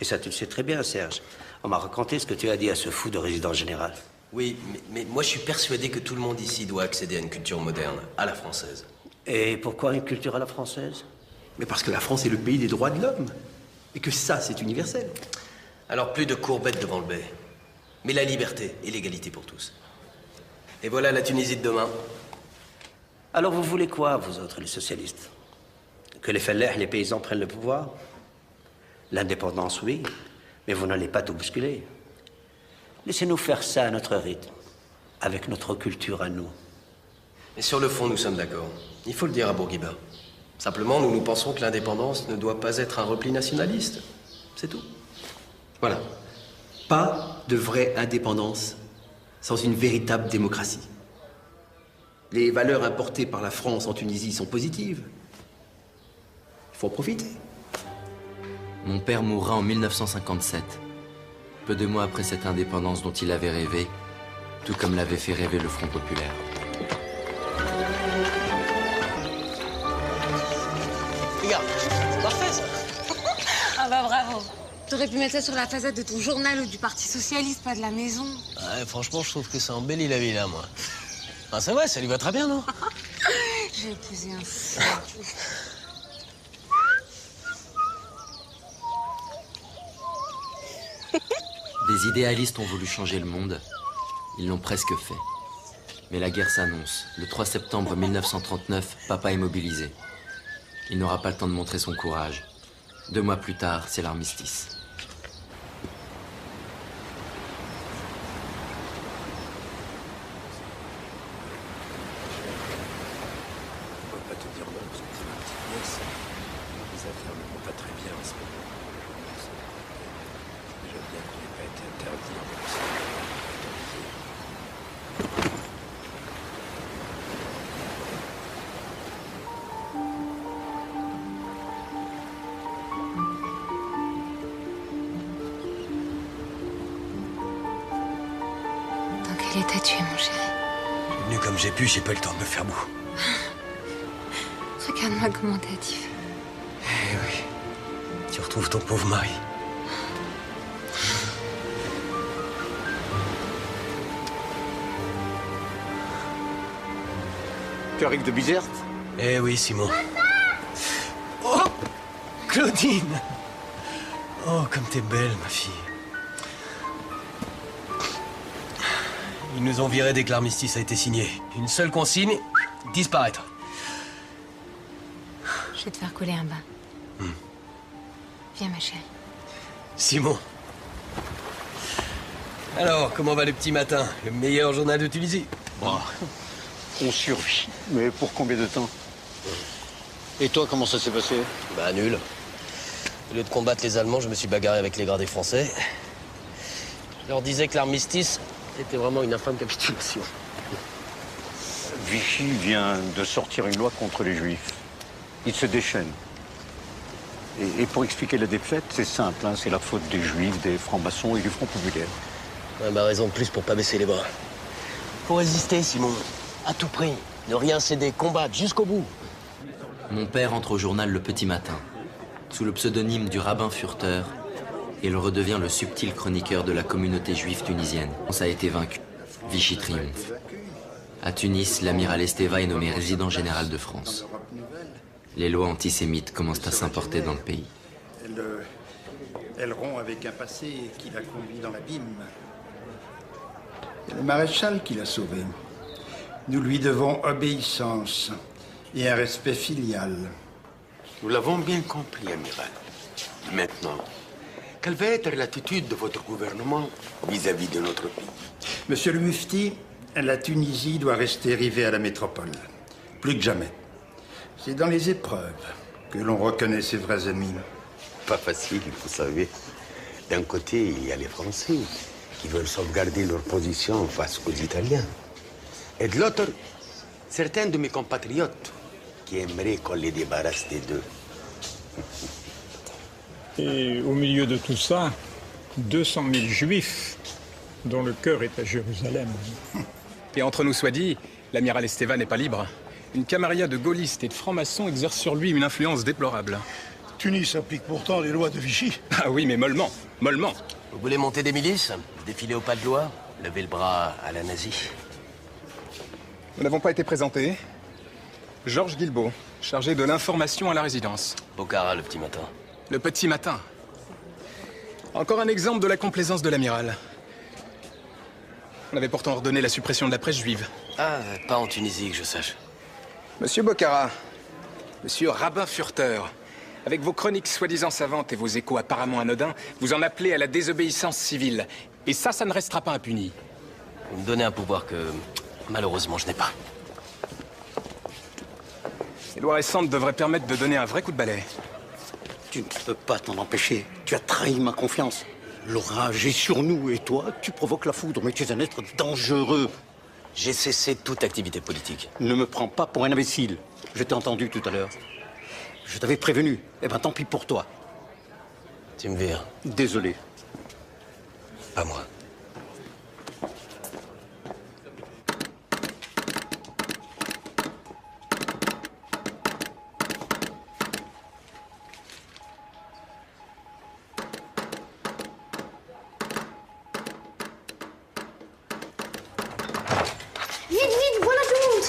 S18: Et ça, tu le sais très bien, Serge. On m'a raconté ce que tu as dit à ce fou de résident général.
S13: Oui, mais moi je suis persuadé que tout le monde ici doit accéder à une culture moderne, à la française.
S18: Et pourquoi une culture à la française?
S15: Mais parce que la France est le pays des droits de l'homme. Et que ça, c'est universel.
S13: Alors plus de courbettes devant le bey. Mais la liberté et l'égalité pour tous. Et voilà la Tunisie de demain.
S18: Alors vous voulez quoi, vous autres, les socialistes? Que les fellahs, les paysans prennent le pouvoir? L'indépendance, oui, mais vous n'allez pas tout bousculer. Laissez-nous faire ça à notre rythme, avec notre culture à nous.
S13: Et sur le fond, nous sommes d'accord. Il faut le dire à Bourguiba. Simplement, nous pensons que l'indépendance ne doit pas être un repli nationaliste. C'est tout.
S15: Voilà. Pas de vraie indépendance sans une véritable démocratie. Les valeurs importées par la France en Tunisie sont positives. Il faut en profiter.
S8: Mon père mourra en 1957, peu de mois après cette indépendance dont il avait rêvé, tout comme l'avait fait rêver le Front populaire.
S11: Regarde, c'est parfait ça.
S5: Ah bah bravo. T'aurais pu mettre ça sur la façade de ton journal ou du Parti Socialiste, pas de la maison.
S13: Ouais, franchement, je trouve que ça embellit la villa, moi. Ah, c'est vrai, ça lui va très bien, non?
S5: J'ai épousé un fou.
S8: Des idéalistes ont voulu changer le monde. Ils l'ont presque fait. Mais la guerre s'annonce. Le 3 septembre 1939, papa est mobilisé. Il n'aura pas le temps de montrer son courage. 2 mois plus tard, c'est l'armistice.
S18: On va pas te dire non, parce que c'est ma petite nièce. Les affaires ne vont pas très bien en ce moment. Déjà bien que j'ai pas été interdit en 1900.
S5: Dans quel état tu es, mon chéri?
S13: Je suis venu comme j'ai pu, j'ai pas eu le temps de me faire beau.
S5: Regarde-moi comment t'as dit.
S13: Eh oui. Tu retrouves ton pauvre mari.
S15: Tu arrives de Bizerte?
S13: Eh oui, Simon. Oh, Claudine! Oh, comme t'es belle, ma fille. Ils nous ont virés dès que l'armistice a été signé. Une seule consigne, disparaître.
S5: Je vais te faire coller un bain. Viens, ma chérie.
S13: Simon. Alors, comment va le petit matin? Le meilleur journal de Tunisie?
S10: Bon, on survit. Mais pour combien de temps? Et toi, comment ça s'est passé?
S13: Bah, nul. Au lieu de combattre les Allemands, je me suis bagarré avec les gradés français. Je leur disais que l'armistice était vraiment une infâme capitulation.
S10: Vichy vient de sortir une loi contre les Juifs. Il se déchaîne. Et pour expliquer la défaite, c'est simple, hein, c'est la faute des Juifs, des francs-maçons et du Front populaire.
S13: Ouais, bah, raison de plus pour pas baisser les bras. Faut résister, Simon. À tout prix. Ne rien céder, combattre jusqu'au bout.
S8: Mon père entre au journal le petit matin. Sous le pseudonyme du rabbin Furteur, il redevient le subtil chroniqueur de la communauté juive tunisienne. Ça a été vaincu. Vichy triomphe. À Tunis, l'amiral Esteva est nommé résident général de France. Les lois antisémites commencent à s'importer dans le pays.
S22: Elle rompt avec un passé qui l'a conduit dans l'abîme. C'est le maréchal qui l'a sauvé. Nous lui devons obéissance et un respect filial.
S9: Nous l'avons bien compris, amiral. Maintenant, quelle va être l'attitude de votre gouvernement vis-à-vis de notre pays?
S22: Monsieur le Mufti, la Tunisie doit rester rivée à la métropole. Plus que jamais. C'est dans les épreuves que l'on reconnaît ses vrais amis.
S9: Pas facile, vous savez. D'un côté, il y a les Français qui veulent sauvegarder leur position face aux Italiens. Et de l'autre, certains de mes compatriotes qui aimeraient qu'on les débarrasse des deux.
S23: Et au milieu de tout ça, 200 000 juifs dont le cœur est à Jérusalem.
S24: Et entre nous soit dit, l'amiral Esteva n'est pas libre. Une camarilla de gaullistes et de francs-maçons exerce sur lui une influence déplorable.
S22: Tunis applique pourtant les lois de Vichy.
S24: Ah oui, mais mollement, mollement.
S13: Vous voulez monter des milices? Défiler au pas de loi? Lever le bras à la nazie?
S24: Nous n'avons pas été présentés. Georges Guilbault, chargé de l'information à la résidence.
S13: Bocara, le petit matin.
S24: Le petit matin. Encore un exemple de la complaisance de l'amiral. On avait pourtant ordonné la suppression de la presse juive.
S13: Ah, pas en Tunisie, que je sache.
S24: Monsieur Bocara, monsieur Rabbin Furteur, avec vos chroniques soi-disant savantes et vos échos apparemment anodins, vous en appelez à la désobéissance civile. Et ça ne restera pas impuni.
S13: Vous me donnez un pouvoir que, malheureusement, je n'ai pas.
S24: Les lois récentes devraient permettre de donner un vrai coup de balai.
S10: Tu ne peux pas t'en empêcher. Tu as trahi ma confiance. L'orage est sur nous et toi, tu provoques la foudre, mais tu es un être dangereux.
S13: J'ai cessé toute activité politique.
S10: Ne me prends pas pour un imbécile. Je t'ai entendu tout à l'heure. Je t'avais prévenu. Eh ben tant pis pour toi.
S13: Tu me vires.
S10: Désolé.
S13: Pas moi.
S4: Vite, vite, voilà tout le monde.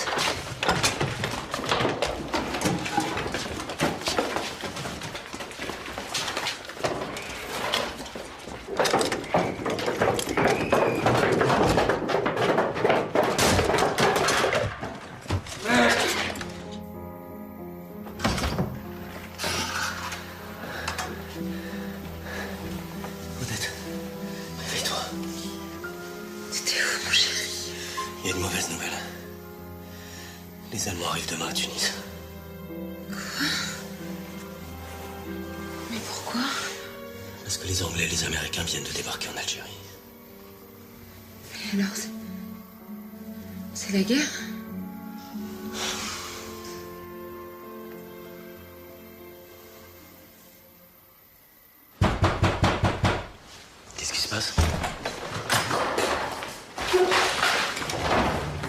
S13: Odette, réveille-toi.
S2: T'étais où, mon chéri?
S13: Il y a une mauvaise nouvelle. Les Allemands arrivent demain à Tunis.
S2: Mais pourquoi?
S13: Parce que les Anglais et les Américains viennent de débarquer en Algérie.
S2: Et alors, c'est la guerre?
S13: Qu'est-ce qui se passe?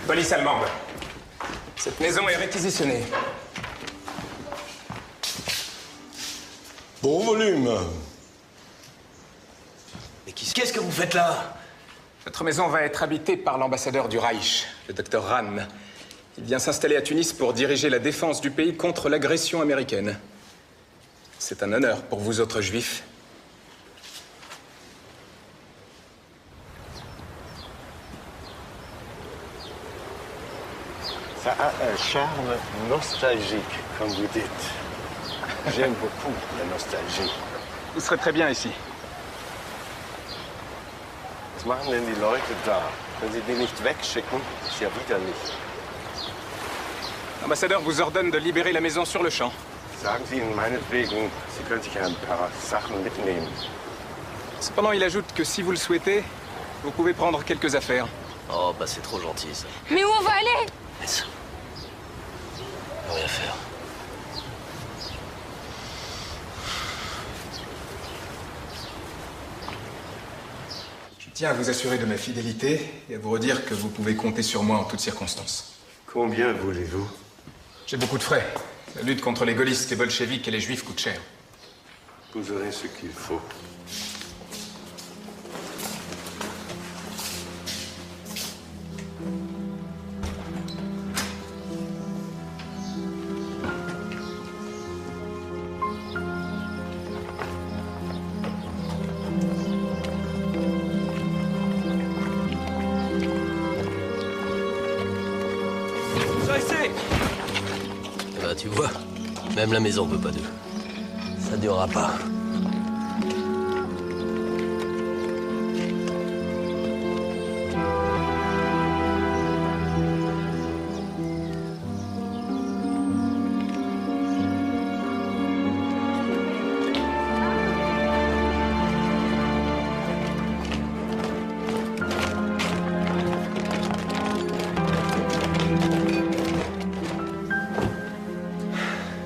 S24: Police allemande. Cette maison est réquisitionnée.
S9: Bon volume.
S13: Mais qu'est-ce que vous faites là?
S24: Notre maison va être habitée par l'ambassadeur du Reich, le docteur Rahn. Il vient s'installer à Tunis pour diriger la défense du pays contre l'agression américaine. C'est un honneur pour vous autres juifs.
S10: Ça a un charme nostalgique, comme vous dites. J'aime beaucoup la nostalgie.
S24: Vous serez très bien ici.
S1: Was machen denn die Leute da? Wenn sie den nicht wegschicken, ist ja widerlich.
S24: L'ambassadeur vous ordonne de libérer la maison sur le champ.
S1: Sagen Sie ihnen meinetwegen, sie können sich ein paar Sachen mitnehmen.
S24: Cependant, il ajoute que si vous le souhaitez, vous pouvez prendre quelques affaires.
S12: Oh, bah c'est trop gentil, ça.
S19: Mais où on va aller?
S12: Laisse. Rien faire.
S24: Je tiens à vous assurer de ma fidélité et à vous redire que vous pouvez compter sur moi en toutes circonstances.
S1: Combien voulez-vous?
S24: J'ai beaucoup de frais. La lutte contre les gaullistes, les bolcheviks et les juifs coûte cher.
S1: Vous aurez ce qu'il faut.
S12: Bah tu vois, même la maison veut pas d'eux. Ça durera pas.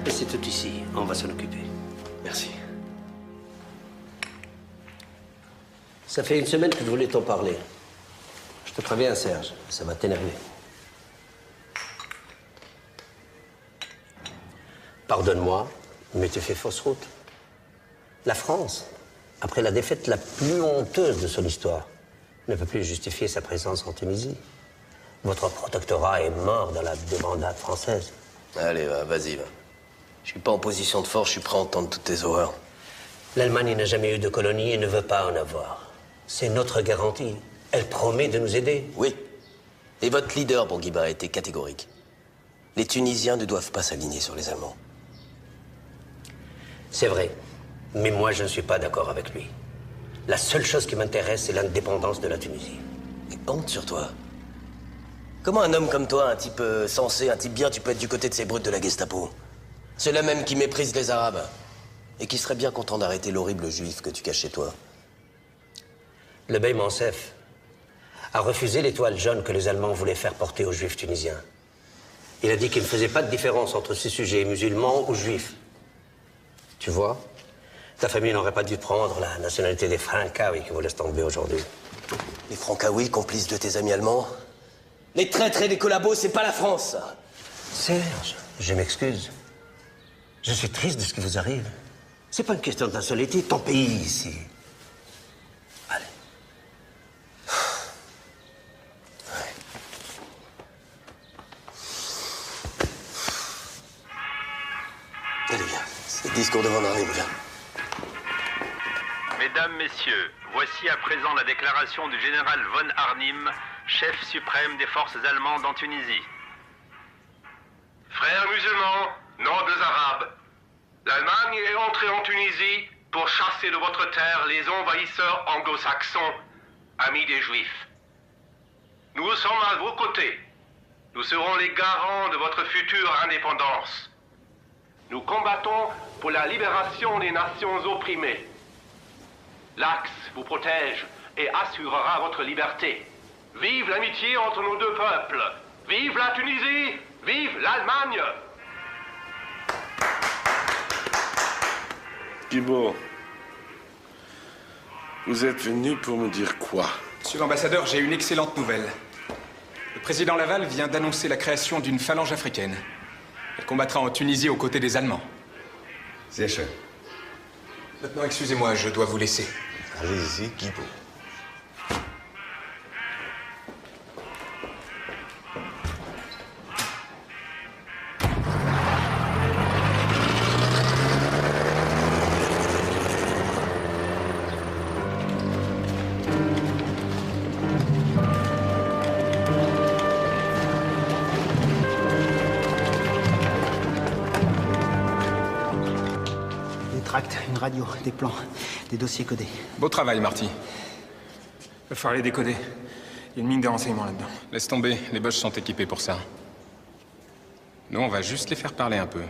S18: Laissez tout ici, on va s'en occuper.
S12: Merci.
S18: Ça fait une semaine que je voulais t'en parler. Je te préviens, Serge, ça va t'énerver. Pardonne-moi, mais tu fais fausse route. La France, après la défaite la plus honteuse de son histoire, ne peut plus justifier sa présence en Tunisie. Votre protectorat est mort dans la débandade française.
S12: Allez, vas-y, va. Je suis pas en position de force, je suis prêt à entendre toutes tes horreurs.
S18: L'Allemagne n'a jamais eu de colonie et ne veut pas en avoir. C'est notre garantie. Elle promet de nous aider.
S12: Oui. Et votre leader, Bourguiba, a été catégorique. Les Tunisiens ne doivent pas s'aligner sur les Allemands.
S18: C'est vrai. Mais moi, je ne suis pas d'accord avec lui. La seule chose qui m'intéresse, c'est l'indépendance de la Tunisie.
S12: Et honte sur toi. Comment un homme comme toi, un type sensé, un type bien, tu peux être du côté de ces brutes de la Gestapo? Ceux-là même qui méprisent les Arabes. Et qui seraient bien contents d'arrêter l'horrible juif que tu caches chez toi.
S18: Le bey Mansef a refusé l'étoile jaune que les Allemands voulaient faire porter aux Juifs tunisiens. Il a dit qu'il ne faisait pas de différence entre ces sujets musulmans ou juifs. Tu vois, ta famille n'aurait pas dû prendre la nationalité des Francaoui qui vous laisse tomber aujourd'hui.
S12: Les Francaoui, complices de tes amis allemands? Les traîtres et les collabos, c'est pas la France, ça.
S18: Serge, je m'excuse. Je suis triste de ce qui vous arrive. C'est pas une question d'insolité, ton pays ici. Allez.
S12: Allez, viens. C'est le discours devant Arnhem, viens.
S14: Mesdames, Messieurs, voici à présent la déclaration du général von Arnim, chef suprême des forces allemandes en Tunisie. Frères musulmans, nobles arabes, l'Allemagne est entrée en Tunisie pour chasser de votre terre les envahisseurs anglo-saxons, amis des Juifs. Nous sommes à vos côtés. Nous serons les garants de votre future indépendance. Nous combattons pour la libération des nations opprimées. L'Axe vous protège et assurera votre liberté. Vive l'amitié entre nos deux peuples. Vive la Tunisie. Vive l'Allemagne.
S1: Guibault, vous êtes venu pour me dire quoi?
S24: Monsieur l'ambassadeur, j'ai une excellente nouvelle. Le président Laval vient d'annoncer la création d'une phalange africaine. Elle combattra en Tunisie aux côtés des Allemands.
S1: Sehr schön.
S24: Maintenant, excusez-moi, je dois vous laisser.
S1: Allez-y, Guibault.
S6: extracts, une radio, des plans, des dossiers codés.
S24: Beau travail, Marty.
S23: Il va falloir les décoder. Il y a une mine de renseignements là-dedans.
S24: Laisse tomber, les Boches sont équipés pour ça. Nous, on va juste les faire parler un peu.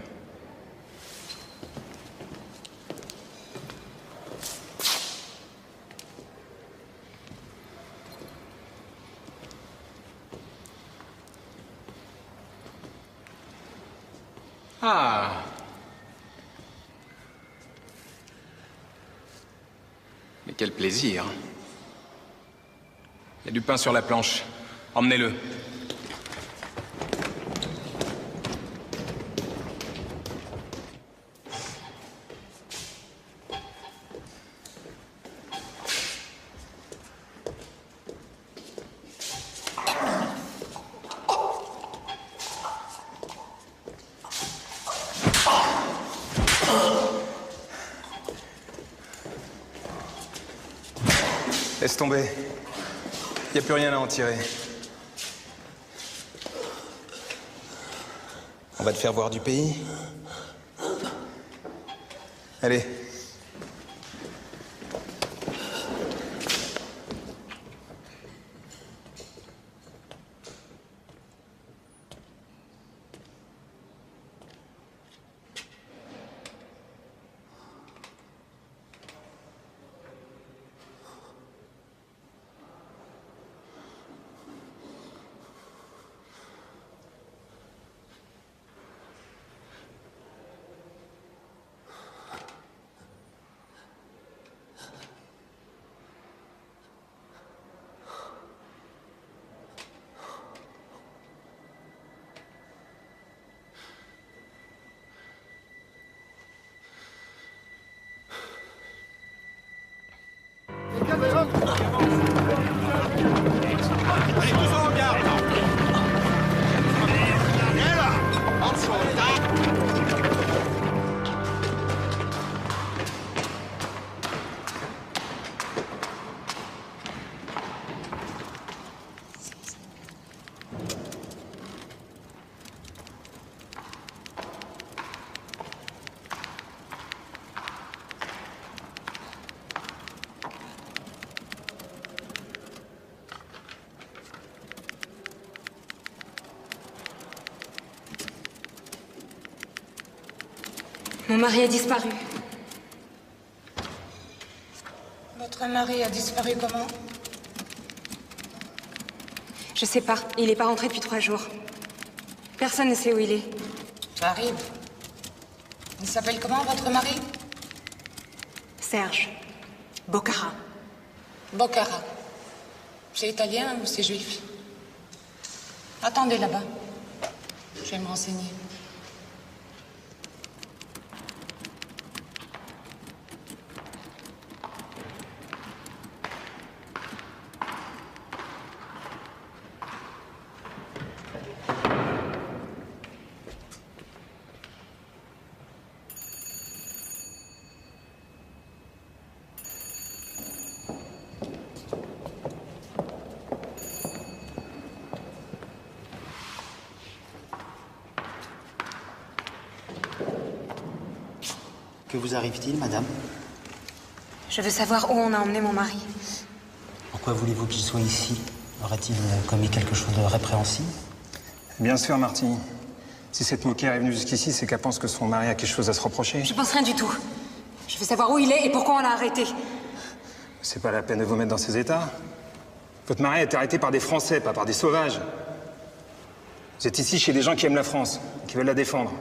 S24: Ah! Mais quel plaisir! Il y a du pain sur la planche. Emmenez-le. Laisse tomber. Il n'y a plus rien à en tirer. On va te faire voir du pays. Allez.
S3: Allez, tous en garde! Viens là! En dessous,
S5: Mon mari a disparu.
S11: Votre mari a disparu comment?
S5: Je sais pas. Il est pas rentré depuis 3 jours. Personne ne sait où il est.
S11: Ça arrive. Il s'appelle comment, votre mari?
S5: Serge. Boccara.
S11: Boccara. C'est italien ou c'est juif? Attendez là-bas. Je vais me renseigner.
S6: Que vous arrive-t-il, madame?
S5: Je veux savoir où on a emmené mon mari.
S6: Pourquoi voulez-vous qu'il soit ici? Aurait-il commis quelque chose de répréhensible?
S23: Bien sûr, Marty. Si cette moquère est venue jusqu'ici, c'est qu'elle pense que son mari a quelque chose à se reprocher.
S5: Je pense rien du tout. Je veux savoir où il est et pourquoi on l'a arrêté.
S23: C'est pas la peine de vous mettre dans ces états. Votre mari a été arrêté par des Français, pas par des sauvages. Vous êtes ici chez des gens qui aiment la France, qui veulent la défendre.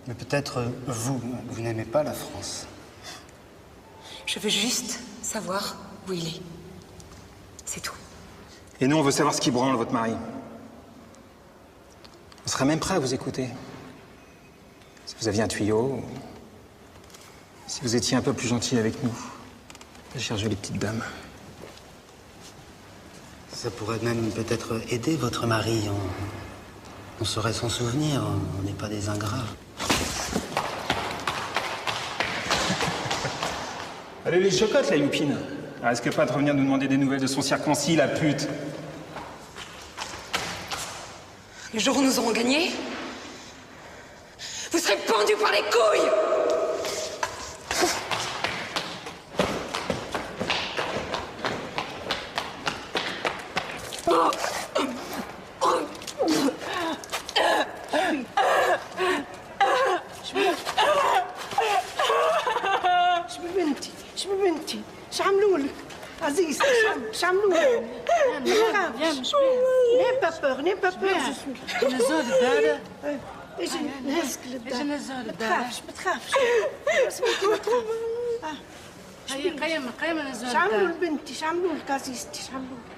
S6: Mais peut-être vous n'aimez pas la France.
S5: Je veux juste savoir où il est. C'est tout.
S23: Et nous, on veut savoir ce qui branle votre mari. On serait même prêt à vous écouter. Si vous aviez un tuyau, si vous étiez un peu plus gentil avec nous. Chère jolie petite dame.
S6: Ça pourrait même peut-être aider votre mari. On saurait s'en souvenir. On n'est pas des ingrats.
S23: Allez, les chocottes, la youpine. Elle risque pas de revenir nous demander des nouvelles de son circoncis, la pute.
S5: Le jour où nous aurons gagné, vous serez pendus par les couilles!
S7: شبي بنتي شعملوا لك عزيزتي شعملوا لك n'aie pas peur
S11: نزول الدار
S7: اجي نهزك للدار
S11: اجي نزول
S7: ما
S11: الدار
S7: تخافش
S11: هيا قيم نزول
S7: شعملوا
S11: الدار
S7: لبنتي شعملوا لك عزيزتي شعملوا لك.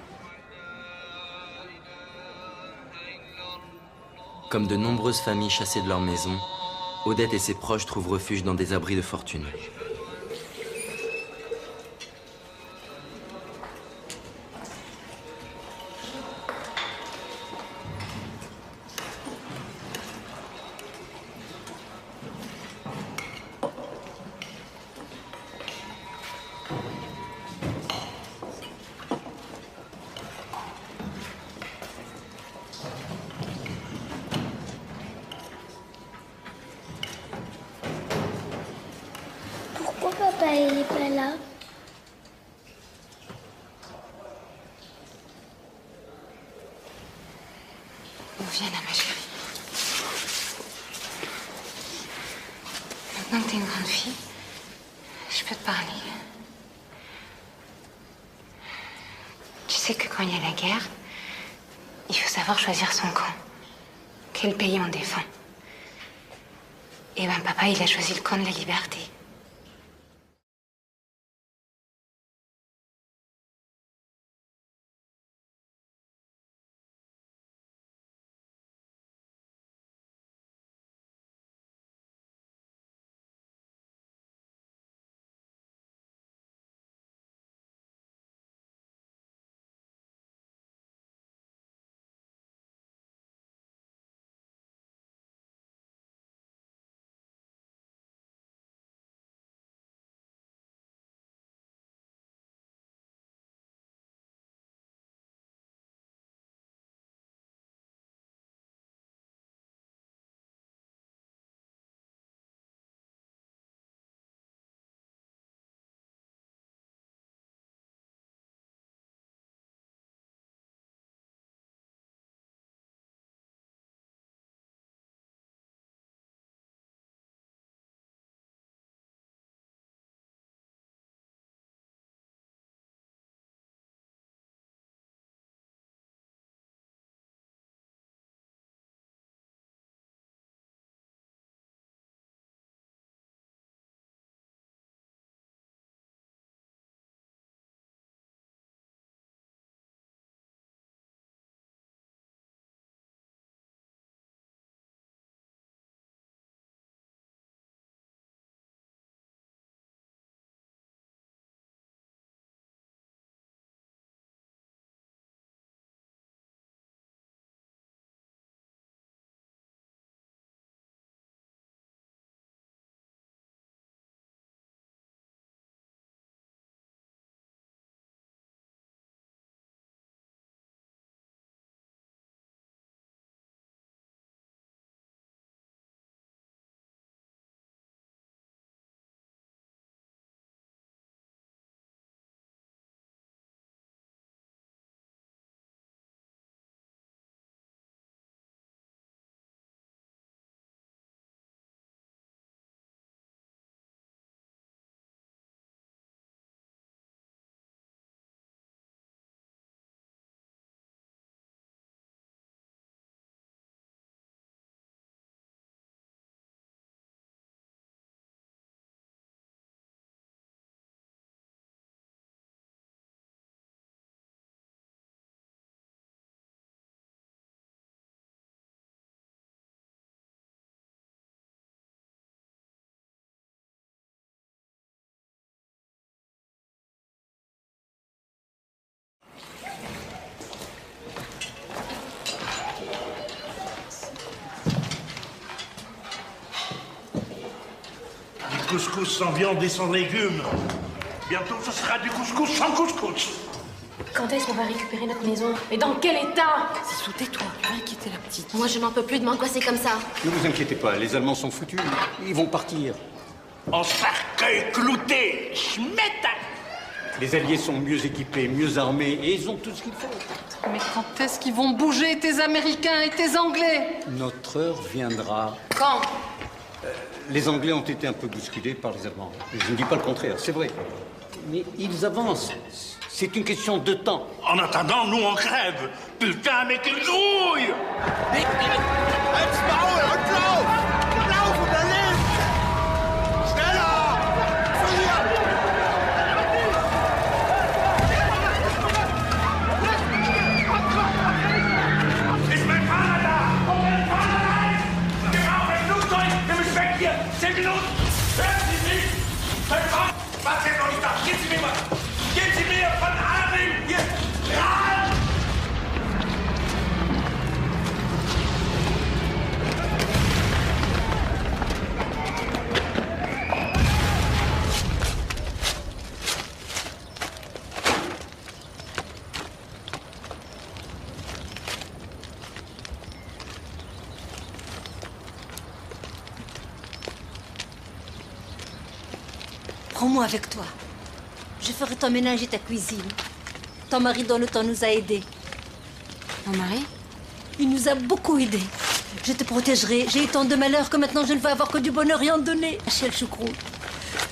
S8: Comme de nombreuses familles chassées de leur maison, Odette et ses proches trouvent refuge dans des abris de fortune.
S4: Pourquoi papa il est pas là?
S5: Viens là, ma chérie. Maintenant que t'es une grande fille, je peux te parler. Tu sais que quand il y a la guerre, il faut savoir choisir son camp. Quel pays on défend. Et ben papa, il a choisi le camp de la liberté.
S16: Couscous sans viande et sans légumes. Bientôt, ce sera du couscous sans couscous.
S2: Quand est-ce qu'on va récupérer notre maison? Et dans quel état?
S11: Zizou, tais-toi, tu vas inquiéter la petite.
S2: Moi, je n'en peux plus de m'angoisser comme ça.
S10: Ne vous inquiétez pas, les Allemands sont foutus. Ils vont partir.
S16: En cercueil clouté, Schmetter.
S10: Les Alliés sont mieux équipés, mieux armés, et ils ont tout ce qu'il faut.
S11: Mais quand est-ce qu'ils vont bouger, tes Américains et tes Anglais?
S10: Notre heure viendra.
S11: Quand?
S10: Les Anglais ont été un peu bousculés par les Allemands. Je ne dis pas le contraire, c'est vrai. Mais ils avancent. C'est une question de temps.
S16: En attendant, nous on crève. Putain, mais quelle grouille!
S15: Prends-moi avec toi. Je ferai ton ménage et ta cuisine. Ton mari, dans le temps, nous a aidés.
S5: Mon mari?
S15: Il nous a beaucoup aidés. Je te protégerai. J'ai eu tant de malheur que maintenant je ne veux avoir que du bonheur et en donner. Rachel Choucrou.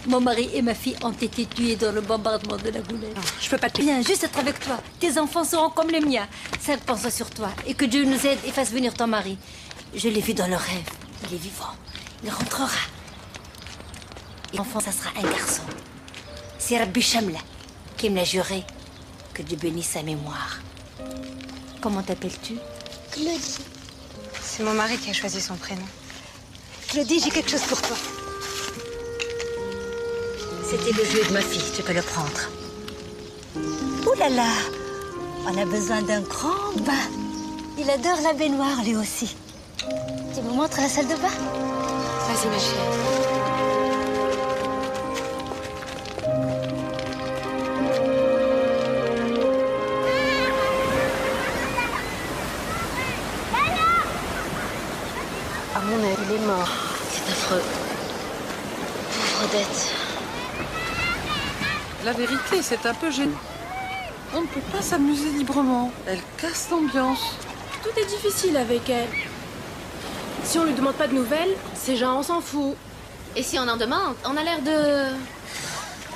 S15: Mon mari et ma fille ont été tués dans le bombardement de la Goulette.
S5: Je peux pas te...
S15: Viens, juste être avec toi. Tes enfants seront comme les miens. Ça pense sur toi. Et que Dieu nous aide et fasse venir ton mari. Je l'ai vu dans le rêve. Il est vivant. Il rentrera. Et l'enfant, ça sera un garçon. C'est Rabbi Shamla qui me l'a juré. Que Dieu bénisse sa mémoire. Comment t'appelles-tu?
S5: Claudie. C'est mon mari qui a choisi son prénom.
S15: Claudie, j'ai quelque chose pour toi. C'était le jouet de ma fille, tu peux le prendre. Ouh là là, on a besoin d'un grand bain. Il adore la baignoire, lui aussi. Tu me montres la salle de bain?
S5: Vas-y, ma chérie.
S2: À mon avis, il est mort.
S15: C'est affreux. Pauvre Odette.
S11: La vérité, c'est un peu gênant. On ne peut pas s'amuser librement. Elle casse l'ambiance.
S17: Tout est difficile avec elle. Si on lui demande pas de nouvelles, c'est genre on s'en fout.
S2: Et si on en demande, on a l'air de...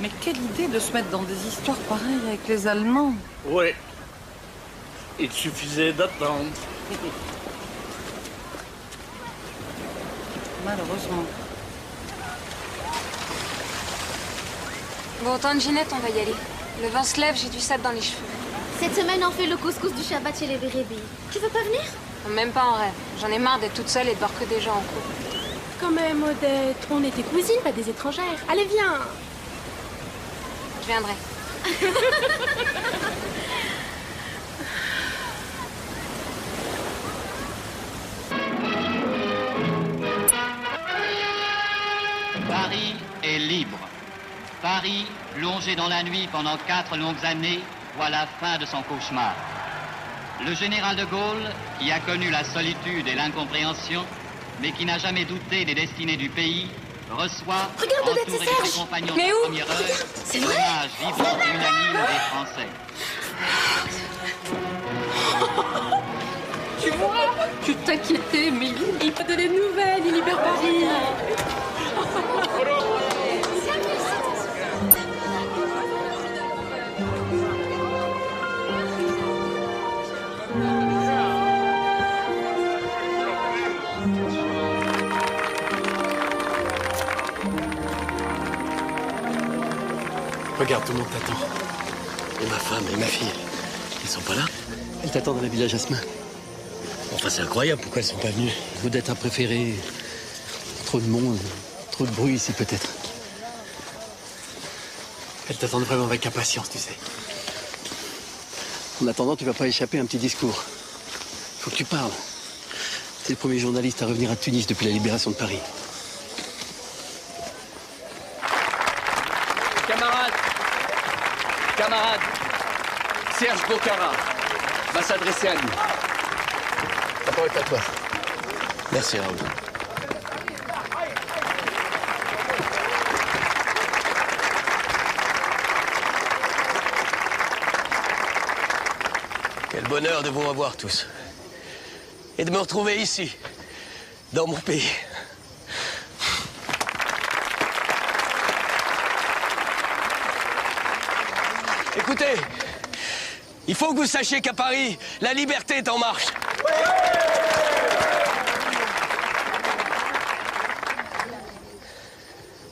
S11: Mais quelle idée de se mettre dans des histoires pareilles avec les Allemands.
S16: Oui. Il suffisait d'attendre.
S11: Malheureusement.
S5: Bon, tante Ginette, on va y aller. Le vent se lève, j'ai du sable dans les cheveux.
S2: Cette semaine, on fait le couscous du Shabbat chez les Bérébis. Tu veux pas venir?
S5: Même pas en rêve. J'en ai marre d'être toute seule et de voir que des gens en couple.
S17: Quand même, Odette, on est tes cousines, pas des étrangères. Allez, viens.
S5: Je viendrai.
S20: Paris est libre. Paris, plongé dans la nuit pendant 4 longues années, voit la fin de son cauchemar. Le général de Gaulle, qui a connu la solitude et l'incompréhension, mais qui n'a jamais douté des destinées du pays, reçoit, entouré de ses compagnons de la première heure, l'hommage vivant et unanime des Français.
S11: Tu vois, tu t'inquiétais, mais il peut donner de nouvelles, il libère Paris.
S13: Regarde, tout le monde t'attend. Et ma femme et ma fille, elles sont pas là? Elles t'attendent à la Villa Jasmin. Enfin, c'est incroyable, pourquoi elles sont pas venues? Odette a préféré. Trop de monde, trop de bruit ici peut-être. Elles t'attendent vraiment avec impatience, tu sais. En attendant, tu vas pas échapper à un petit discours. Faut que tu parles. T'es le premier journaliste à revenir à Tunis depuis la libération de Paris.
S21: Camarade, Serge Bocara va s'adresser à nous.
S13: La parole est à toi. Merci, Raoul.
S12: Quel bonheur de vous revoir tous. Et de me retrouver ici, dans mon pays. Écoutez, il faut que vous sachiez qu'à Paris, la liberté est en marche.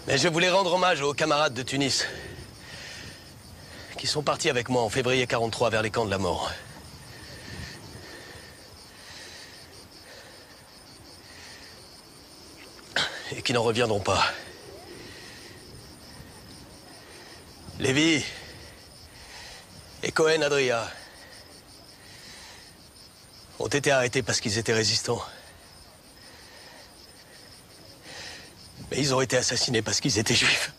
S12: Mais je voulais rendre hommage aux camarades de Tunis qui sont partis avec moi en février 43 vers les camps de la mort. Et qui n'en reviendront pas. Lévy et Cohen Adria ont été arrêtés parce qu'ils étaient résistants. Mais ils ont été assassinés parce qu'ils étaient juifs.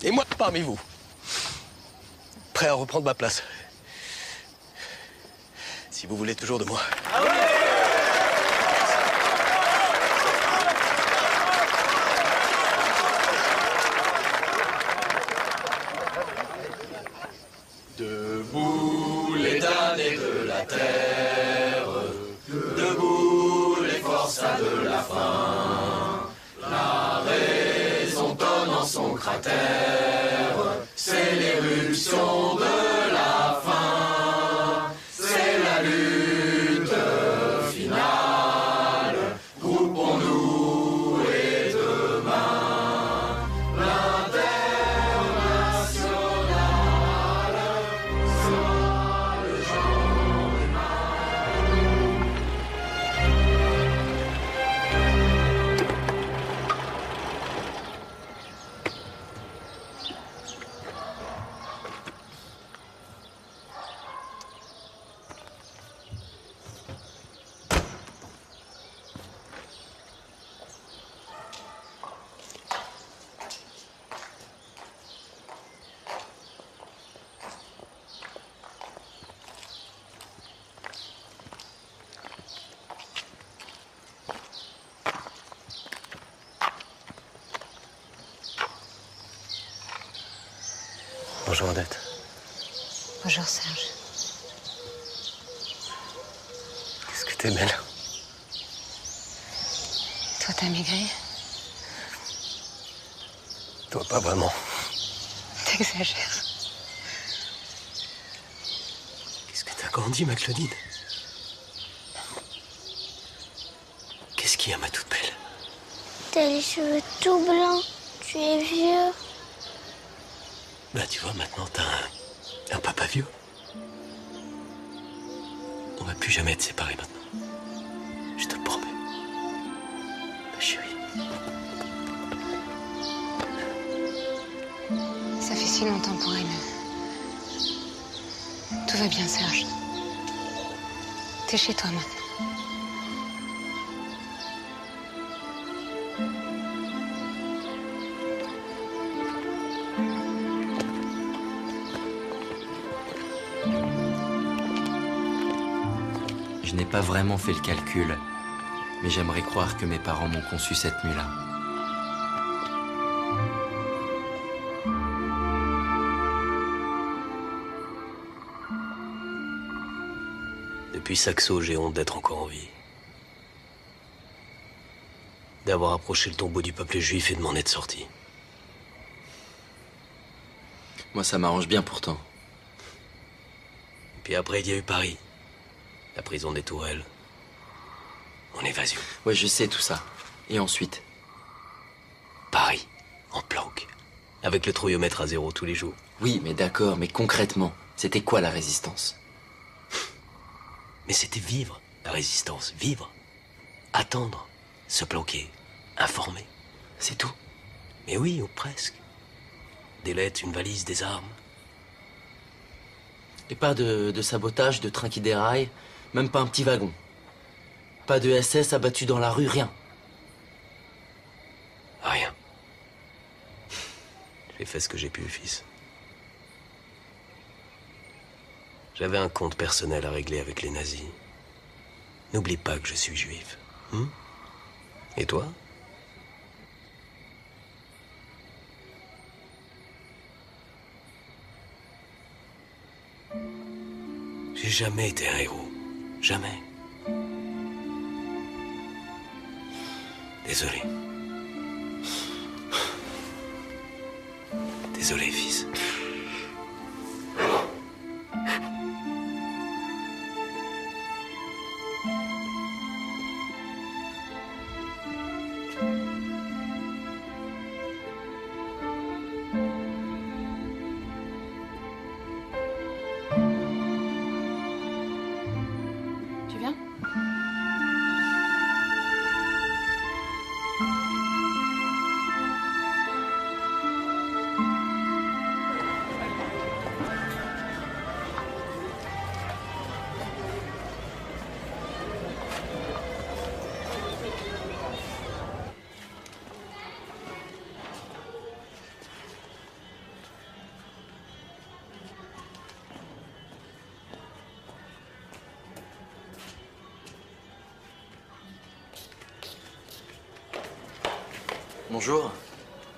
S12: Et moi, parmi vous, prêt à reprendre ma place. Si vous voulez toujours de moi.
S9: Debout les damnés de la terre, debout les forçats de la faim. La raison tonne en son cratère, c'est l'éruption de la faim. C'est la lutte finale, groupons-nous et demain l'international sera le genre humain.
S12: Bonjour Odette.
S5: Bonjour Serge.
S12: Qu'est-ce que t'es belle.
S5: Toi, t'as maigri?
S12: Toi, pas vraiment.
S5: T'exagères.
S12: Qu'est-ce que t'as grandi, ma Claudine? Qu'est-ce qu'il y a, ma toute belle?
S4: T'as les cheveux tout blancs. Tu es vieux.
S12: Bah, tu vois, maintenant, t'as un papa vieux. On va plus jamais être séparés maintenant. Je te le promets. Ma chérie.
S5: Ça fait si longtemps pour elle. Tout va bien, Serge. T'es chez toi maintenant.
S8: Je n'ai pas vraiment fait le calcul, mais j'aimerais croire que mes parents m'ont conçu cette nuit-là.
S12: Depuis Saxo, j'ai honte d'être encore en vie. D'avoir approché le tombeau du peuple juif et de m'en être sorti.
S8: Moi, ça m'arrange bien pourtant.
S12: Puis après, il y a eu Paris. La prison des Tourelles. Mon évasion.
S8: Ouais, je sais tout ça. Et ensuite?
S12: Paris, en planque. Avec le trouillomètre à 0 tous les jours.
S8: Oui, mais d'accord, mais concrètement, c'était quoi la résistance?
S12: Mais c'était vivre, la résistance. Vivre. Attendre. Se planquer. Informer.
S8: C'est tout?
S12: Mais oui, ou presque. Des lettres, une valise, des armes.
S8: Et pas de sabotage, de train qui déraille, même pas un petit wagon. Pas de SS abattu dans la rue, rien.
S12: Rien. J'ai fait ce que j'ai pu, fils. J'avais un compte personnel à régler avec les nazis. N'oublie pas que je suis juif. Et toi? J'ai jamais été un héros. Jamais. Désolé. Désolé, fils.
S2: Tu viens?
S8: Bonjour.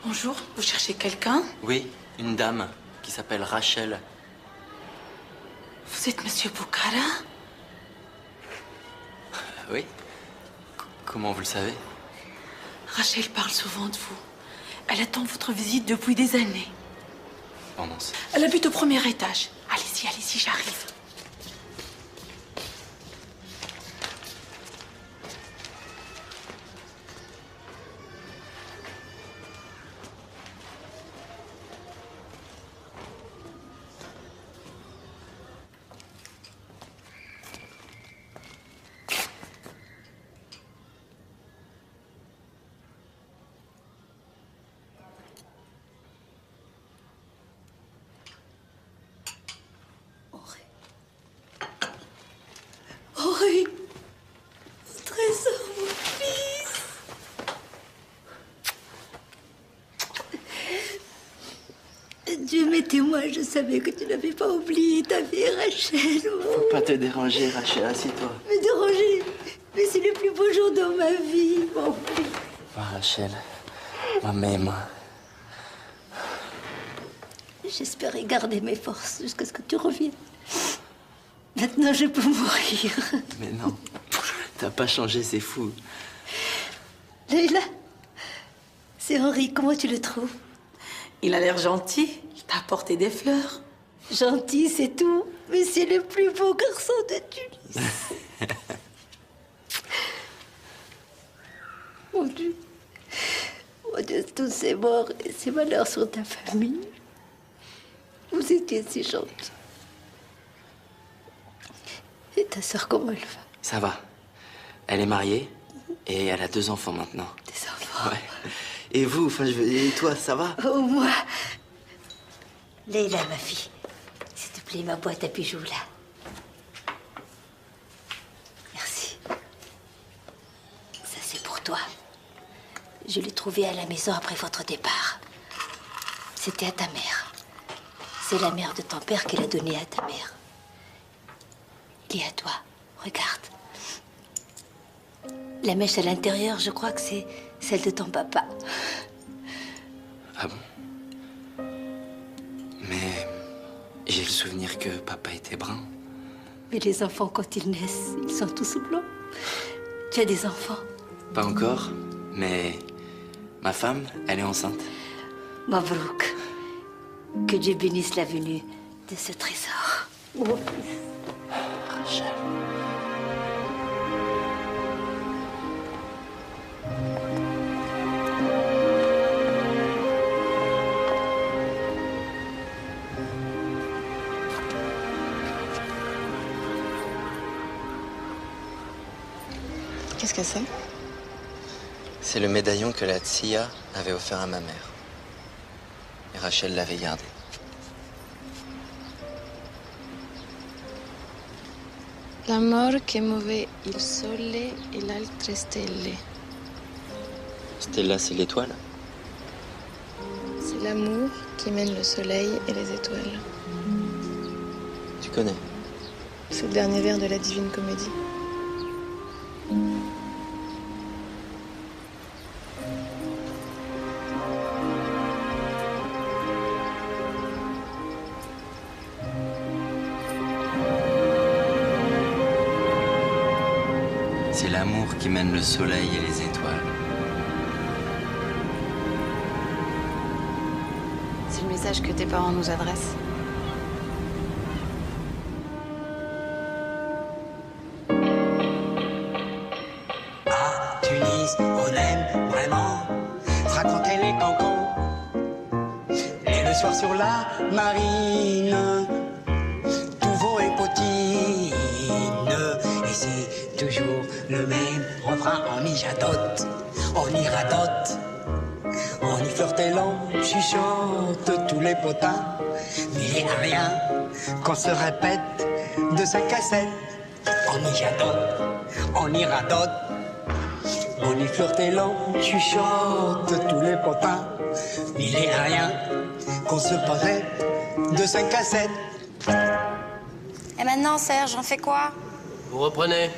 S11: Bonjour, vous cherchez quelqu'un?
S8: Oui, une dame qui s'appelle Rachel.
S11: Vous êtes Monsieur Boukhara?
S8: Oui. Comment vous le savez?
S11: Rachel parle souvent de vous. Elle attend votre visite depuis des années.
S8: Pendant ce...
S11: Elle habite au premier étage. Allez-y, allez-y, j'arrive. Henri, mon trésor, mon fils.
S15: Dieu m'est témoin, je savais que tu n'avais pas oublié ta fille Rachel.
S8: Faut pas te déranger, Rachel, assieds-toi.
S15: Me déranger, mais c'est le plus beau jour de ma vie, mon fils.
S8: Rachel, ma même.
S15: J'espérais garder mes forces jusqu'à ce que tu reviennes. Maintenant, je peux mourir.
S8: Mais non, t'as pas changé, c'est fou.
S15: Leïla, c'est Henri, comment tu le trouves?
S11: Il a l'air gentil. Il t'a apporté des fleurs.
S15: Gentil, c'est tout. Mais c'est le plus beau garçon de Tunis. Mon Dieu. Mon Dieu, tous ces morts et ces malheurs sur ta famille. Vous étiez si gentils. Et ta sœur, comment elle va?
S8: Ça va. Elle est mariée et elle a 2 enfants maintenant.
S15: Des enfants?
S8: Ouais. Et vous, enfin, et toi, ça va?
S15: Oh, moi. Leïla, ma fille. S'il te plaît, ma boîte à bijoux, là. Merci. Ça, c'est pour toi. Je l'ai trouvée à la maison après votre départ. C'était à ta mère. C'est la mère de ton père qui l'a donnée à ta mère. Il est à toi. Regarde. La mèche à l'intérieur, je crois que c'est celle de ton papa.
S8: Ah bon? Mais j'ai le souvenir que papa était brun.
S15: Mais les enfants, quand ils naissent, ils sont tous blancs. Tu as des enfants?
S8: Pas encore, mais ma femme, elle est enceinte.
S15: Mabrouk. Que Dieu bénisse la venue de ce trésor. Mon fils.
S8: Rachel.
S2: Qu'est-ce que c'est?
S8: C'est le médaillon que la Tzia avait offert à ma mère. Et Rachel l'avait gardé.
S2: L'amor che muove il sole e le altre stelle.
S8: Stella, c'est l'étoile.
S2: C'est l'amour qui mène le soleil et les étoiles.
S8: Tu connais?
S2: C'est le dernier vers de la Divine Comédie.
S8: C'est l'amour qui mène le soleil et les étoiles.
S2: C'est le message que tes parents nous adressent.
S14: À Tunis, on aime vraiment se raconter les cancans. Et le soir sur la marine, tout vent et potine. Et c'est toujours le même refrain, on y jadote, on y radote. On y flirte et l'on chuchote tous les potins. Mais il n'y a rien qu'on se répète de sa cassette. On y jadote, on y radote. On y flirte et l'on chuchote tous les potins. Mais il n'y a rien qu'on se répète de sa cassette.
S18: Et maintenant, Serge, on fait quoi?
S12: Vous reprenez.